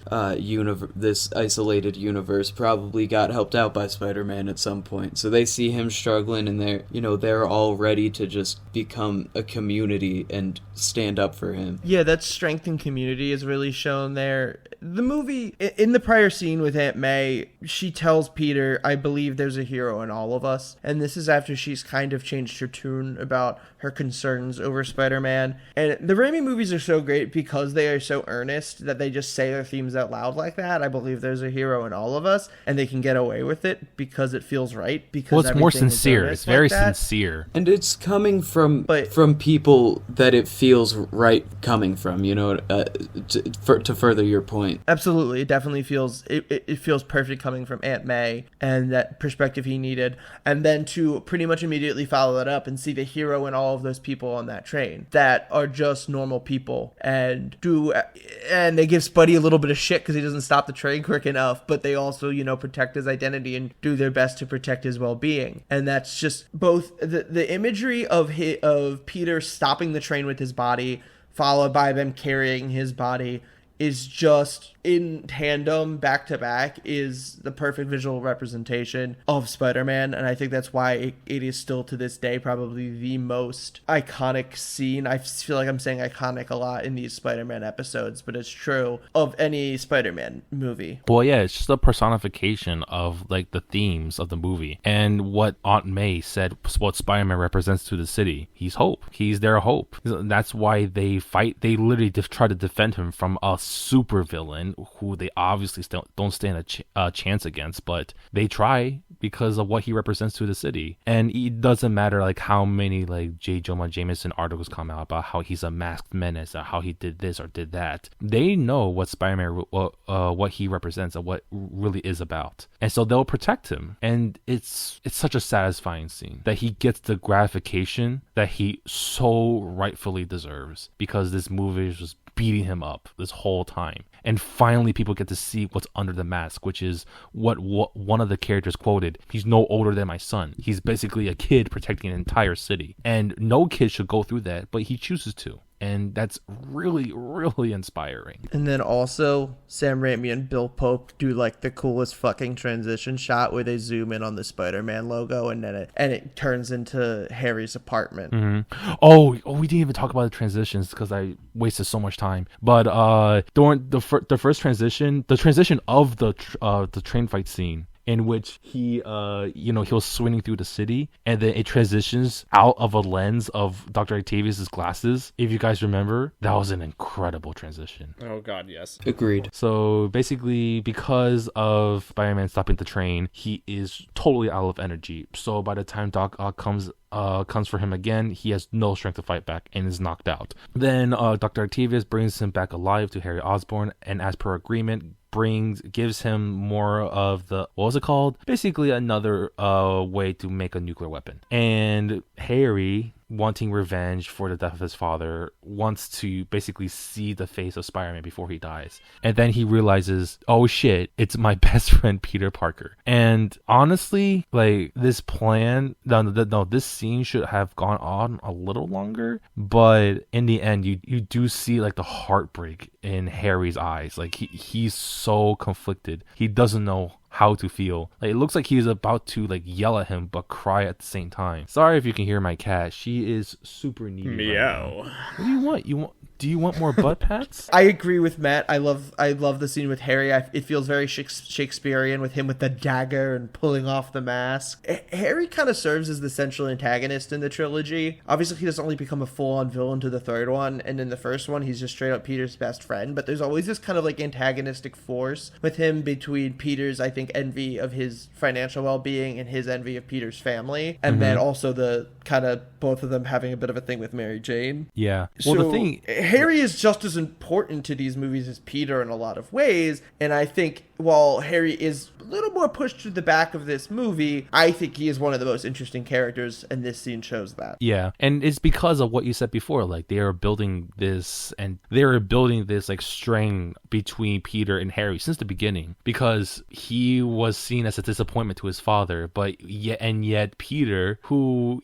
this isolated universe probably got helped out by Spider-Man at some point. So they see him struggling, and they're all ready to just become a community and stand up for him. Yeah, that strength in community is really shown there. The movie, in the prior scene with Aunt May, she tells Peter, I believe there's a hero in all of us. And this is after she's kind of changed her tune about her concerns over Spider-Man. And the Raimi movies are so great because they are so earnest that they just say their themes out loud like that. I believe there's a hero in all of us, and they can get away with it because it feels right. Because it's more sincere. It's very sincere, and it's coming from people that it feels right coming from. To further your point. Absolutely, it definitely feels it feels perfect coming from Aunt May and that perspective he needed, and then to pretty much immediately follow that up and see the hero in all of those people on that train that are just normal people and they give Spuddy a little bit of shit because he doesn't stop the train quick enough, but they also protect his identity and do their best to protect his well-being. And that's just both the imagery of Peter stopping the train with his body followed by them carrying his body is just in tandem, back to back, is the perfect visual representation of Spider-Man. And I think that's why it is still to this day probably the most iconic scene. I feel like I'm saying iconic a lot in these Spider-Man episodes, but it's true of any Spider-Man movie. Well, yeah, it's just a personification of like the themes of the movie and what Aunt May said, what Spider-Man represents to the city. He's hope. He's their hope. That's why they fight. They literally just try to defend him from a super villain who they obviously don't stand a chance against, but they try because of what he represents to the city. And it doesn't matter like how many like J. Jonah Jameson articles come out about how he's a masked menace or how he did this or did that. They know what Spider-Man what he represents and what really is about, and so they'll protect him. And it's such a satisfying scene that he gets the gratification that he so rightfully deserves, because this movie is just beating him up this whole time. And finally people get to see what's under the mask, which is what one of the characters quoted: he's no older than my son. He's basically a kid protecting an entire city, and no kid should go through that, but he chooses to. And that's really, really inspiring. And then also, Sam Raimi and Bill Pope do like the coolest fucking transition shot where they zoom in on the Spider-Man logo and then it turns into Harry's apartment. Mm-hmm. Oh, we didn't even talk about the transitions because I wasted so much time. But during the first transition, the transition of the train fight scene in which he was swinging through the city, and then it transitions out of a lens of Dr. Octavius's glasses. If you guys remember, that was an incredible transition. Oh god, yes. Agreed. So basically, because of Spider-Man stopping the train, he is totally out of energy. So by the time Doc Ock comes for him again, he has no strength to fight back and is knocked out. Then Dr. Octavius brings him back alive to Harry Osborn, and as per agreement, gives him more of the, what was it called? Basically another way to make a nuclear weapon. And Harry, wanting revenge for the death of his father, wants to basically see the face of Spider-Man before he dies. And then he realizes, oh shit, it's my best friend Peter Parker. And honestly, like, this this scene should have gone on a little longer, but in the end, you do see like the heartbreak in Harry's eyes. Like, he's so conflicted. He doesn't know how to feel. Like, it looks like he's about to like yell at him but cry at the same time. Sorry if you can hear my cat. She is super needy. Meow. Right now. What do you want? Do you want more butt pats? I agree with Matt. I love the scene with Harry. It feels very Shakespearean with him with the dagger and pulling off the mask. Harry kind of serves as the central antagonist in the trilogy. Obviously, he doesn't only become a full-on villain to the third one, and in the first one, he's just straight up Peter's best friend. But there's always this kind of like antagonistic force with him between Peter's, I think, envy of his financial well-being and his envy of Peter's family, and then also the kind of both of them having a bit of a thing with Mary Jane. Yeah. Well, so the thing, Harry is just as important to these movies as Peter in a lot of ways, and I think while Harry is a little more pushed to the back of this movie, I think he is one of the most interesting characters, and this scene shows that. Yeah, and it's because of what you said before. Like, they are building this like string between Peter and Harry since the beginning, because he was seen as a disappointment to his father, but yet Peter, who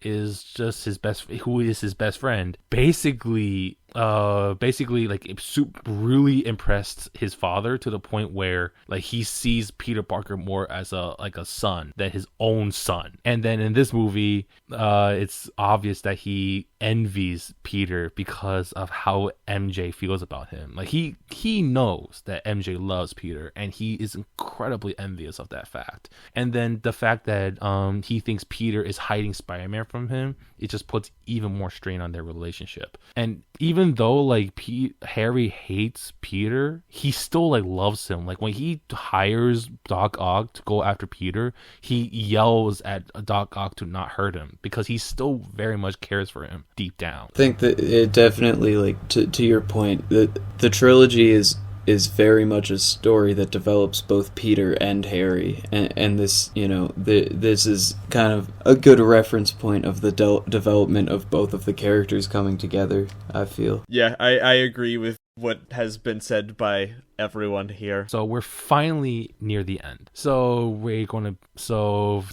is his best friend, basically like really impressed his father to the point where like he sees Peter Parker more as a son than his own son. And then in this movie, it's obvious that he envies Peter because of how MJ feels about him. Like, he knows that MJ loves Peter, and he is incredibly envious of that fact. And then the fact that he thinks Peter is hiding Spider-Man from him, it just puts even more strain on their relationship. And even though like Harry hates Peter, he still like loves him. Like, when he hires Doc Ock to go after Peter, he yells at Doc Ock to not hurt him because he still very much cares for him deep down. I think that it definitely, like, to your point, that the trilogy is very much a story that develops both Peter and Harry, and this, this is kind of a good reference point of the development of both of the characters coming together, I feel. Yeah, I agree with what has been said by everyone here. So we're finally near the end. So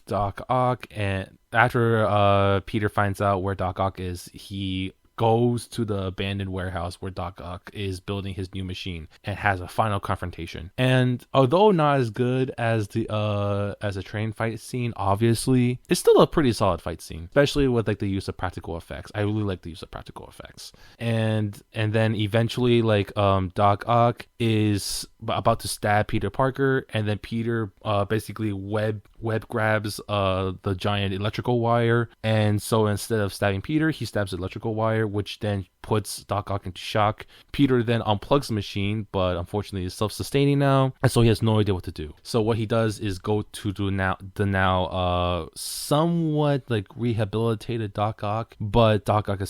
Doc Ock, and after Peter finds out where Doc Ock is, he goes to the abandoned warehouse where Doc Ock is building his new machine and has a final confrontation. And although not as good as a train fight scene, obviously, it's still a pretty solid fight scene, especially with like the use of practical effects. I really like the use of practical effects. And then eventually, like, Doc Ock is about to stab Peter Parker, and then Peter basically web grabs the giant electrical wire, and so instead of stabbing Peter, he stabs the electrical wire, which then puts Doc Ock into shock. Peter then unplugs the machine, but unfortunately it's self-sustaining now, and so he has no idea what to do. So what he does is go to the now somewhat like rehabilitated Doc Ock, but Doc Ock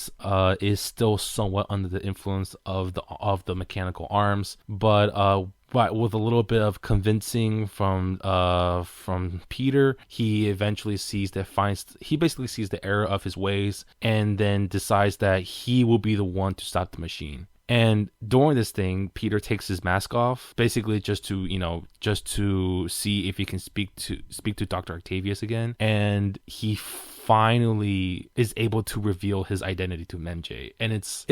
is still somewhat under the influence of the mechanical arms, but with a little bit of convincing from Peter, he eventually sees the error of his ways, and then decides that he will be the one to stop the machine. And during this thing, Peter takes his mask off, basically just to see if he can speak to Dr. Octavius again, and he finally is able to reveal his identity to MJ, and it's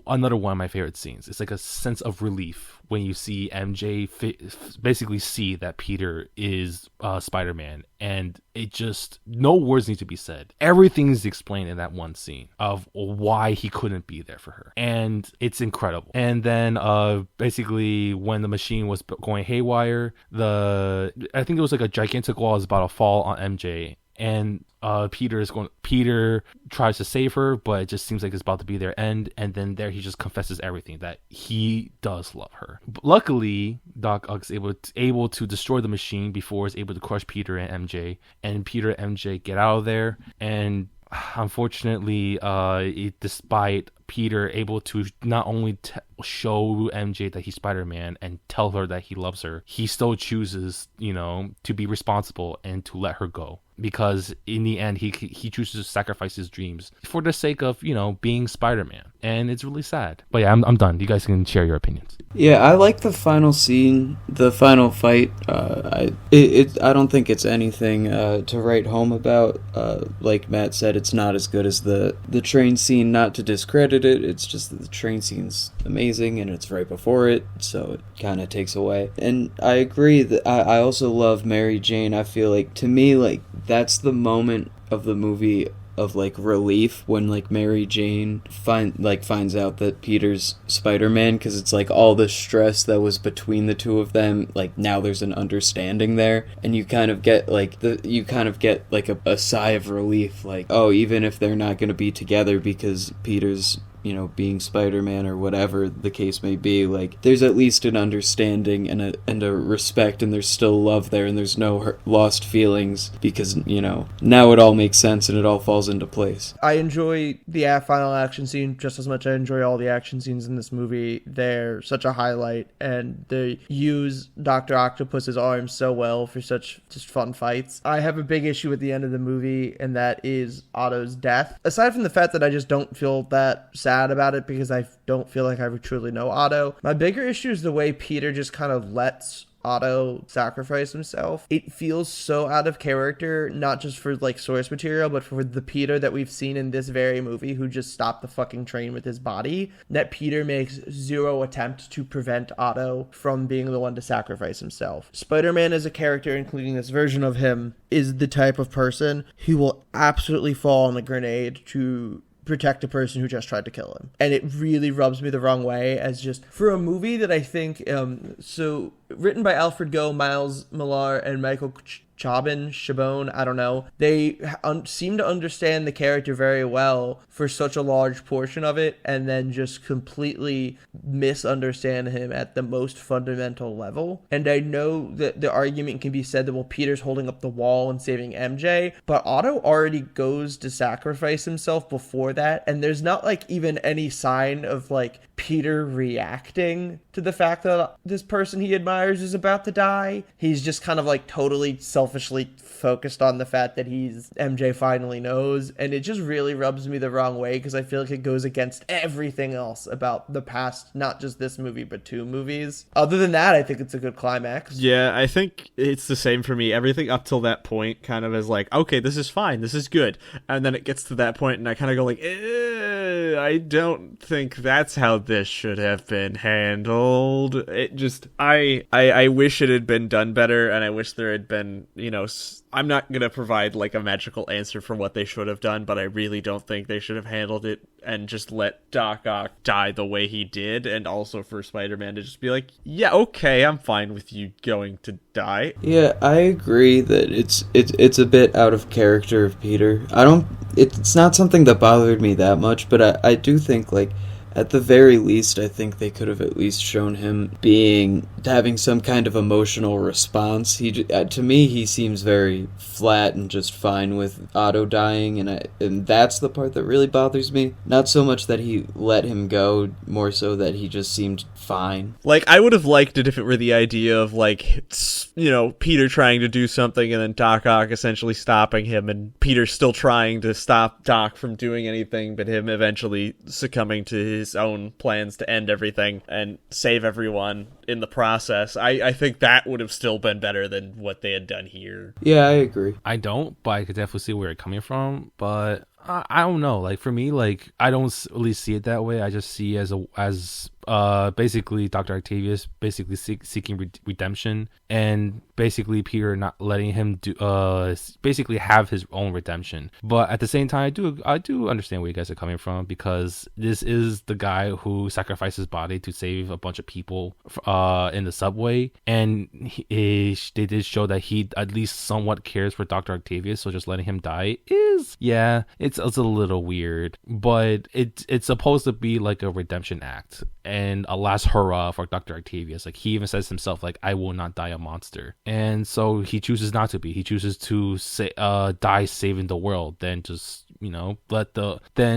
another one of my favorite scenes. It's like a sense of relief when you see MJ basically see that Peter is Spider-Man, and it just, no words need to be said. Everything is explained in that one scene of why he couldn't be there for her, and it's incredible. And then basically when the machine was going haywire, I think it was like a gigantic wall is about to fall on MJ, and Peter tries to save her, but it just seems like it's about to be their end, and then there he just confesses everything, that he does love her. But luckily, Doc Ock's able to destroy the machine before it's able to crush Peter and MJ, and Peter and MJ get out of there. And unfortunately, despite Peter able to not only show MJ that he's Spider-Man and tell her that he loves her, he still chooses, to be responsible and to let her go. Because in the end, he chooses to sacrifice his dreams for the sake of, being Spider-Man. And it's really sad. But yeah, I'm done. You guys can share your opinions. Yeah, I like the final scene, the final fight. I don't think it's anything to write home about. Like Matt said, it's not as good as the train scene, not to discredit it. It's just that the train scene's amazing and it's right before it, so it kind of takes away. And I agree that I also love Mary Jane. I feel like, to me, like, that's the moment of the movie of like relief, when like Mary Jane finds out that Peter's Spider-Man, because it's like all the stress that was between the two of them, like now there's an understanding there, and you kind of get like a sigh of relief, like, oh, even if they're not going to be together because Peter's being Spider-Man or whatever the case may be, like, there's at least an understanding and a respect, and there's still love there, and there's no lost feelings, because, now it all makes sense and it all falls into place. I enjoy the final action scene just as much as I enjoy all the action scenes in this movie. They're such a highlight, and they use Dr. Octopus's arms so well for such just fun fights. I have a big issue at the end of the movie, and that is Otto's death. Aside from the fact that I just don't feel that sad about it, because I don't feel like I truly know Otto, my bigger issue is the way Peter just kind of lets Otto sacrifice himself. It feels so out of character, not just for like source material, but for the Peter that we've seen in this very movie, who just stopped the fucking train with his body, that Peter makes zero attempt to prevent Otto from being the one to sacrifice himself. Spider-Man as a character, including this version of him, is the type of person who will absolutely fall on a grenade to protect a person who just tried to kill him. And it really rubs me the wrong way, as just for a movie that I think, so written by Alfred Goh, Miles Millar, and Michael Chabon, I don't know. They seem to understand the character very well for such a large portion of it, and then just completely misunderstand him at the most fundamental level. And I know that the argument can be said that, well, Peter's holding up the wall and saving MJ, but Otto already goes to sacrifice himself before that, and there's not like even any sign of like Peter reacting to the fact that this person he admires is about to die. He's just kind of like totally selfishly focused on the fact that MJ finally knows, and it just really rubs me the wrong way, because I feel like it goes against everything else about the past, not just this movie but 2 movies. Other than that, I think it's a good climax. Yeah, I think it's the same for me. Everything up till that point kind of is like, okay, this is fine, this is good, and then it gets to that point and I kind of go like, I don't think that's how this should have been handled. It just, I wish it had been done better, and I wish there had been, I'm not going to provide like a magical answer for what they should have done, but I really don't think they should have handled it and just let Doc Ock die the way he did, and also for Spider-Man to just be like, yeah, okay, I'm fine with you going to die. Yeah, I agree that it's a bit out of character of Peter. It's not something that bothered me that much, but I do think, like, at the very least, I think they could have at least shown him having some kind of emotional response. To me, he seems very flat and just fine with Otto dying, and that's the part that really bothers me. Not so much that he let him go, more so that he just seemed fine. Like, I would have liked it if it were the idea of, like, Peter trying to do something and then Doc Ock essentially stopping him, and Peter still trying to stop Doc from doing anything, but him eventually succumbing to his his own plans to end everything and save everyone in the process. I think that would have still been better than what they had done here. Yeah, I agree. I don't, but I could definitely see where it's coming from. But I don't know. Like for me, like I don't really see it that way. I just see it as basically Dr. Octavius basically seeking redemption, and basically Peter not letting him do basically have his own redemption. But at the same time, I do understand where you guys are coming from, because this is the guy who sacrificed his body to save a bunch of people in the subway, and they did show that he at least somewhat cares for Dr. Octavius. So just letting him die is, yeah, it's a little weird, but it's supposed to be like a redemption act and a last hurrah for Dr. Octavius. Like he even says himself, like, I will not die a monster. And so he chooses not to be. He chooses to die saving the world, then just,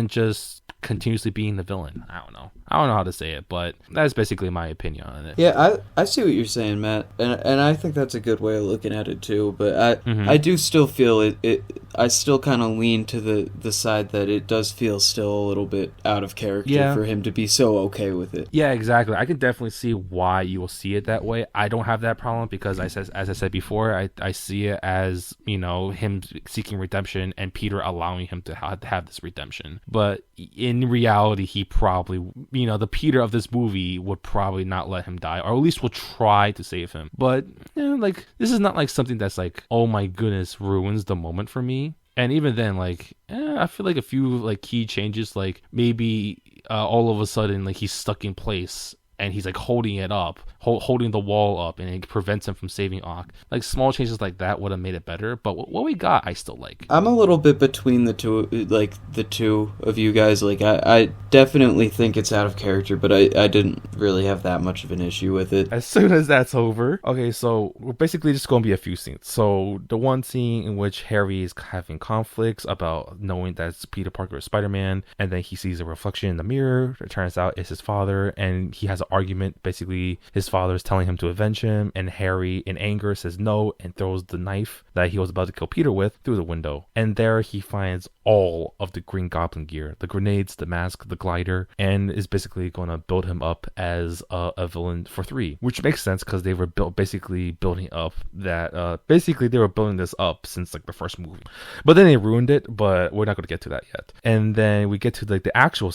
just continuously being the villain. I don't know how to say it, but that's basically my opinion on it. Yeah, I see what you're saying, Matt, and I think that's a good way of looking at it too. But I do still feel it. I still kind of lean to the side that it does feel still a little bit out of character for him to be so okay with it. Yeah, exactly. I can definitely see why you will see it that way. I don't have that problem, because as I said before, I see it as, him seeking redemption and Peter allowing him to have this redemption. But in reality, he probably, the Peter of this movie would probably not let him die, or at least will try to save him. But this is not like something that's like, oh my goodness, ruins the moment for me. And even then, I feel like a few like key changes, like maybe all of a sudden, like he's stuck in place and he's like holding it up, holding the wall up, and it prevents him from saving Ock. Like small changes like that would have made it better. But what we got, I still like. I'm a little bit between the two of you guys. Like I definitely think it's out of character, but I didn't really have that much of an issue with it. As soon as that's over, okay, so we're basically just going to be a few scenes. So the one scene in which Harry is having conflicts about knowing that it's Peter Parker is Spider-Man, and then he sees a reflection in the mirror. It turns out it's his father, and he has an argument. Basically, his father is telling him to avenge him, and Harry, in anger, says no and throws the knife that he was about to kill Peter with through the window. And there he finds all of the Green Goblin gear, the grenades, the mask, the glider, and is basically going to build him up as a villain for 3, which makes sense because they were building up that they were building this up since like the first movie, but then they ruined it. But we're not going to get to that yet. And then we get to like the actual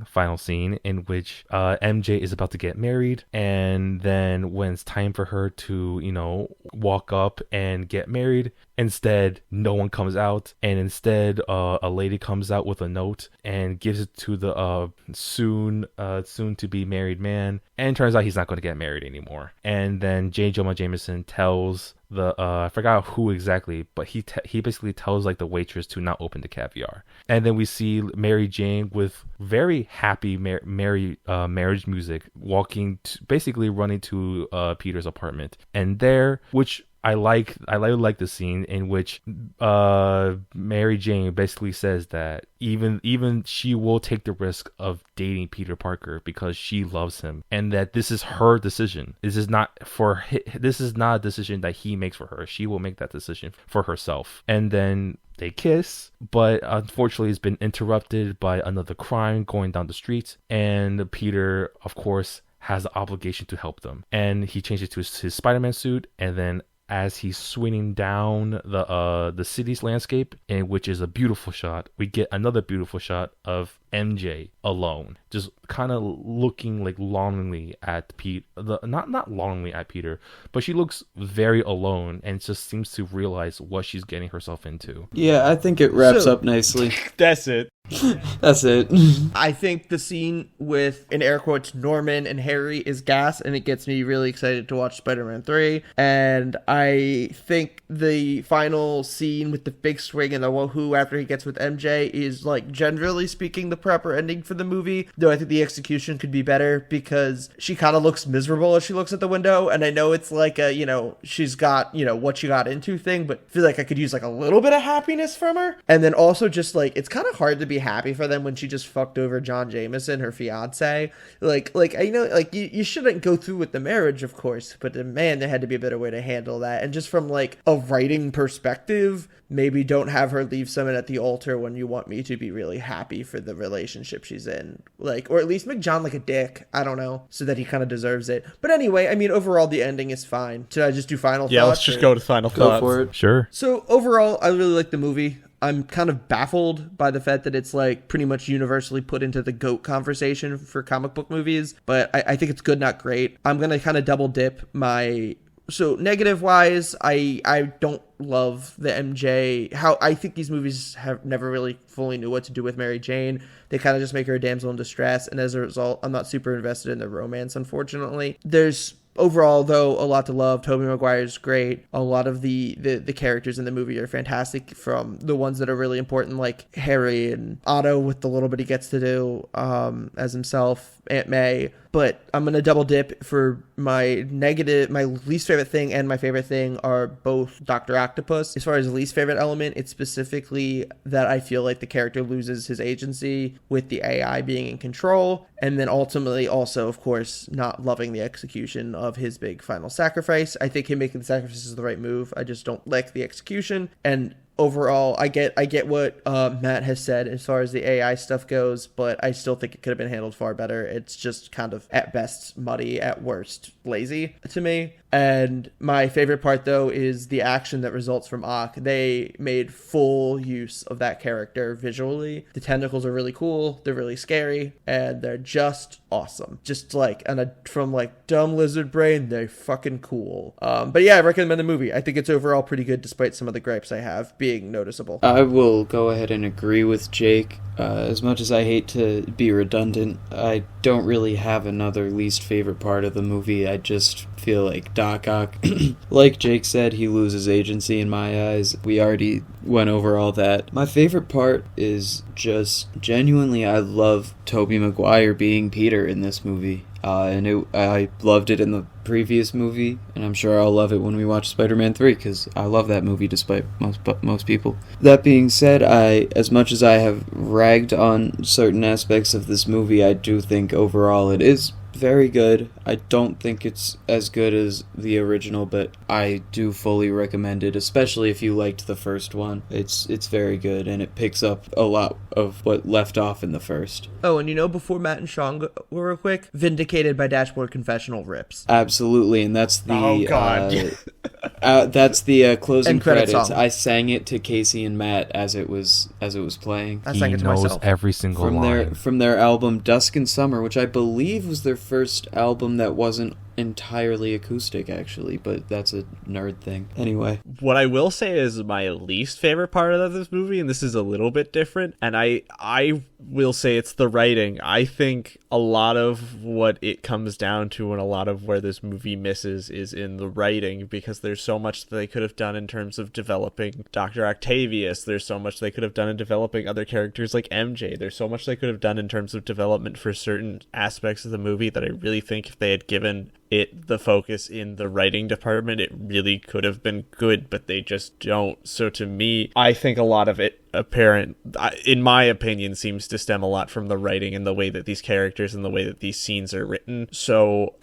final scene in which MJ is about to get married, and then when it's time for her to walk up and get married, instead no one comes out, and instead a lady comes out with a note and gives it to the soon to be married man, and it turns out he's not going to get married anymore. And then J. Jonah Jameson tells I forgot who exactly, but he basically tells like the waitress to not open the caviar. And then we see Mary Jane with very happy marriage music basically running to Peter's apartment, and there, which I like the scene in which Mary Jane basically says that even she will take the risk of dating Peter Parker because she loves him, and that this is her decision. This is not a decision that he makes for her. She will make that decision for herself. And then they kiss, but unfortunately it's been interrupted by another crime going down the street, and Peter, of course, has the obligation to help them, and he changes to his Spider-Man suit. And then as he's swinging down the city's landscape, in which is a beautiful shot, we get another beautiful shot of MJ alone, just kind of looking like longingly at Pete. Not longingly at Peter, but she looks very alone and just seems to realize what she's getting herself into. Yeah, I think it wraps up nicely. That's it. That's it. I think the scene with, in air quotes, Norman and Harry is gas, and it gets me really excited to watch Spider-Man 3. And I think the final scene with the big swing and the woohoo after he gets with MJ is, like, generally speaking, the proper ending for the movie. Though I think the execution could be better because she kind of looks miserable as she looks at the window. And I know it's like a, she's got, what she got into thing, but I feel like I could use, like, a little bit of happiness from her. And then also just, like, it's kind of hard to be happy for them when she just fucked over John Jameson, her fiance. Like I know, like, you shouldn't go through with the marriage, of course, but man, there had to be a better way to handle that. And just from like a writing perspective, maybe don't have her leave someone at the altar when you want me to be really happy for the relationship she's in, like, or at least make John like a dick. I don't know, so that he kind of deserves it. But anyway, I mean, overall the ending is fine. Should I just do final thoughts? Yeah, let's just go to final thoughts. Go for it. Sure. So overall, I really like the movie. I'm kind of baffled by the fact that it's like pretty much universally put into the GOAT conversation for comic book movies, but I think it's good, not great. I'm going to kind of double dip my... So negative wise, I don't love the MJ. How I think these movies have never really fully knew what to do with Mary Jane. They kind of just make her a damsel in distress, and as a result, I'm not super invested in the romance, unfortunately. There's overall, though, a lot to love. Tobey Maguire's great. A lot of the characters in the movie are fantastic, from the ones that are really important, like Harry and Otto with the little bit he gets to do as himself, Aunt May. But I'm going to double dip for my least favorite thing and my favorite thing are both Dr. Octopus. As far as the least favorite element, it's specifically that I feel like the character loses his agency with the AI being in control. And then ultimately also, of course, not loving the execution of his big final sacrifice. I think him making the sacrifice is the right move. I just don't like the execution. And overall, I get what Matt has said as far as the AI stuff goes, but I still think it could have been handled far better. It's just kind of, at best, muddy, at worst, lazy to me. And my favorite part, though, is the action that results from Ock. They made full use of that character visually. The tentacles are really cool, they're really scary, and they're just awesome. Just like, from like dumb lizard brain, they're fucking cool. But yeah, I recommend the movie. I think it's overall pretty good, despite some of the gripes I have being noticeable. I will go ahead and agree with Jake. As much as I hate to be redundant, I don't really have another least favorite part of the movie. I just feel like Doc Ock, like Jake said, he loses agency in my eyes. We already went over all that. My favorite part is just genuinely I love Tobey Maguire being Peter in this movie. I loved it in the previous movie, and I'm sure I'll love it when we watch Spider-Man 3, because I love that movie despite most people. That being said, as much as I have ragged on certain aspects of this movie, I do think overall it is very good. I don't think it's as good as the original, but I do fully recommend it, especially if you liked the first one. It's very good, and it picks up a lot of what left off in the first. Oh, and before Matt and Sean go real quick, Vindicated by Dashboard Confessional rips. Absolutely, and that's the oh god, that's the closing credits credits. song. I sang it to Casey and Matt as it was playing. I sang it to knows myself. every single line. From their album Dusk and Summer, which I believe was their first album that wasn't entirely acoustic, actually, but that's a nerd thing. Anyway, what I will say is my least favorite part of this movie, and this is a little bit different, and I will say it's the writing. I think a lot of what it comes down to and a lot of where this movie misses is in the writing, because there's so much that they could have done in terms of developing Dr. Octavius. There's so much they could have done in developing other characters like MJ. There's so much they could have done in terms of development for certain aspects of the movie that I really think if they had given it the focus in the writing department, it really could have been good, but they just don't. So to me, I think a lot of it, in my opinion, seems to stem a lot from the writing and the way that these characters and the way that these scenes are written. So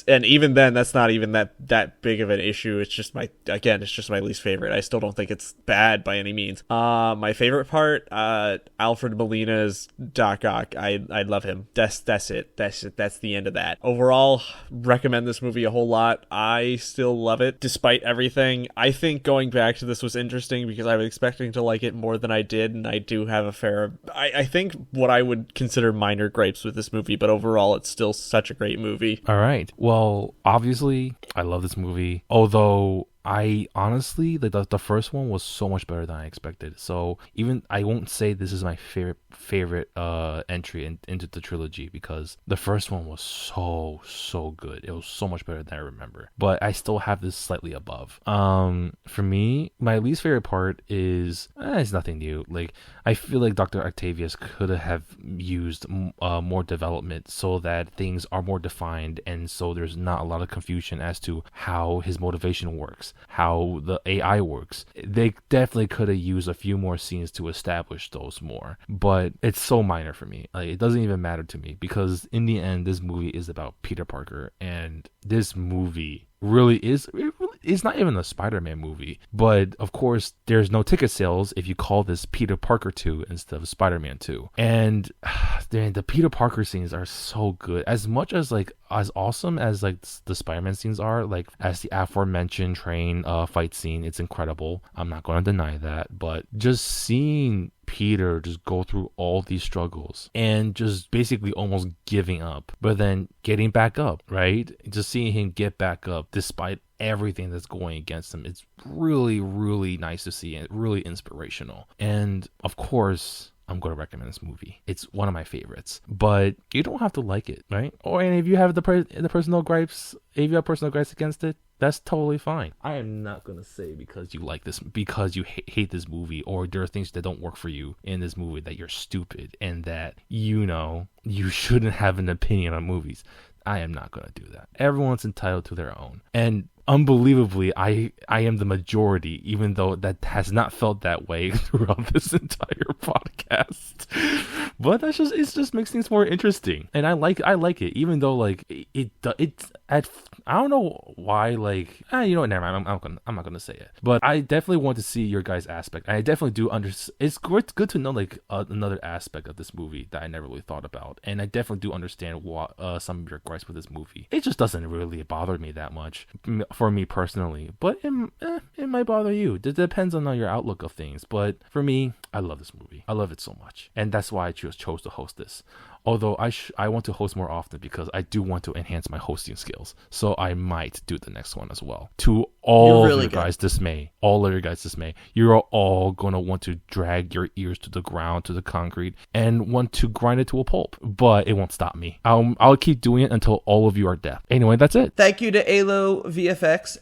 and even then, that's not even that big of an issue. It's just it's just my least favorite. I still don't think it's bad by any means. My favorite part, Alfred Molina's Doc Ock. I love him. That's it. That's the end of that. Overall, recommend this movie a whole lot. I still love it despite everything. I think going back to this was interesting because I was expecting to like it more than I did, and I do have a fair, I think what I would consider minor gripes with this movie, but overall it's still such a great movie. All right. Well, obviously, I love this movie, although I honestly, the first one was so much better than I expected. So even I won't say this is my favorite entry into the trilogy, because the first one was so good. It was so much better than I remember. But I still have this slightly above. For me, my least favorite part is it's nothing new. Like, I feel like Dr. Octavius could have used more development so that things are more defined, and so there's not a lot of confusion as to how his motivation works, how the AI works. They definitely could have used a few more scenes to establish those more, but it's so minor for me. Like, it doesn't even matter to me, because in the end, this movie is about Peter Parker, and this movie really is it's not even a Spider-Man movie. But of course, there's no ticket sales if you call this Peter Parker 2 instead of Spider-Man 2. And the Peter Parker scenes are so good. As much as like as awesome as like the Spider-Man scenes are, like as the aforementioned train fight scene, it's incredible. I'm not going to deny that, but just seeing Peter just go through all these struggles and just basically almost giving up, but then getting back up, right? Just seeing him get back up despite everything that's going against him. It's really, really nice to see and really inspirational. And of course, I'm going to recommend this movie. It's one of my favorites, but you don't have to like it, right? Or and if you have the personal gripes, if you have personal gripes against it, that's totally fine. I am not going to say because you like this, because you hate this movie, or there are things that don't work for you in this movie that you're stupid and that, you know, you shouldn't have an opinion on movies. I am not going to do that. Everyone's entitled to their own. And unbelievably, I am the majority, even though that has not felt that way throughout this entire podcast. But it just makes things more interesting, and I like it, even though like I don't know why, like you know what, never mind. I'm not gonna say it, but I definitely want to see your guys' aspect. I definitely do it's good to know like another aspect of this movie that I never really thought about, and I definitely do understand what some of your gripes with this movie. It just doesn't really bother me that much for me personally, but it might bother you. It depends on your outlook of things, but for me, I love this movie. I love it so much, and that's why I chose to host this. Although I want to host more often because I do want to enhance my hosting skills. So I might do the next one as well. To all of your guys' dismay, you're all going to want to drag your ears to the ground, to the concrete, and want to grind it to a pulp. But it won't stop me. I'll keep doing it until all of you are deaf. Anyway, that's it. Thank you to ALO VFX,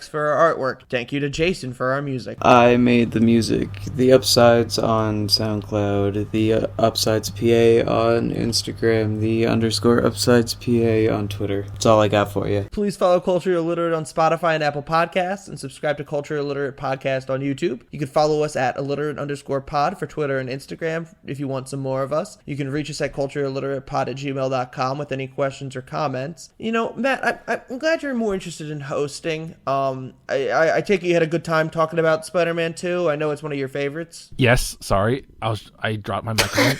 for our artwork. Thank you to Jason for our music. I made the music. The Upsides on SoundCloud, the Upsides PA on Instagram, the _Upsides PA on Twitter. That's all I got for you. Please follow Culture Illiterate on Spotify and Apple Podcasts, and subscribe to Culture Illiterate Podcast on YouTube. You can follow us at illiterate_pod for Twitter and Instagram if you want some more of us. You can reach us at cultureilliteratepod@gmail.com with any questions or comments. You know, Matt, I'm glad you're more interested in hosting. I take it you had a good time talking about Spider-Man 2. I know it's one of your favorites. Yes, sorry. I dropped my microphone.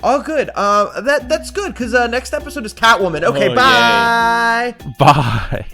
All good. That's good, because next episode is Catwoman. Okay, Oh, bye. Bye.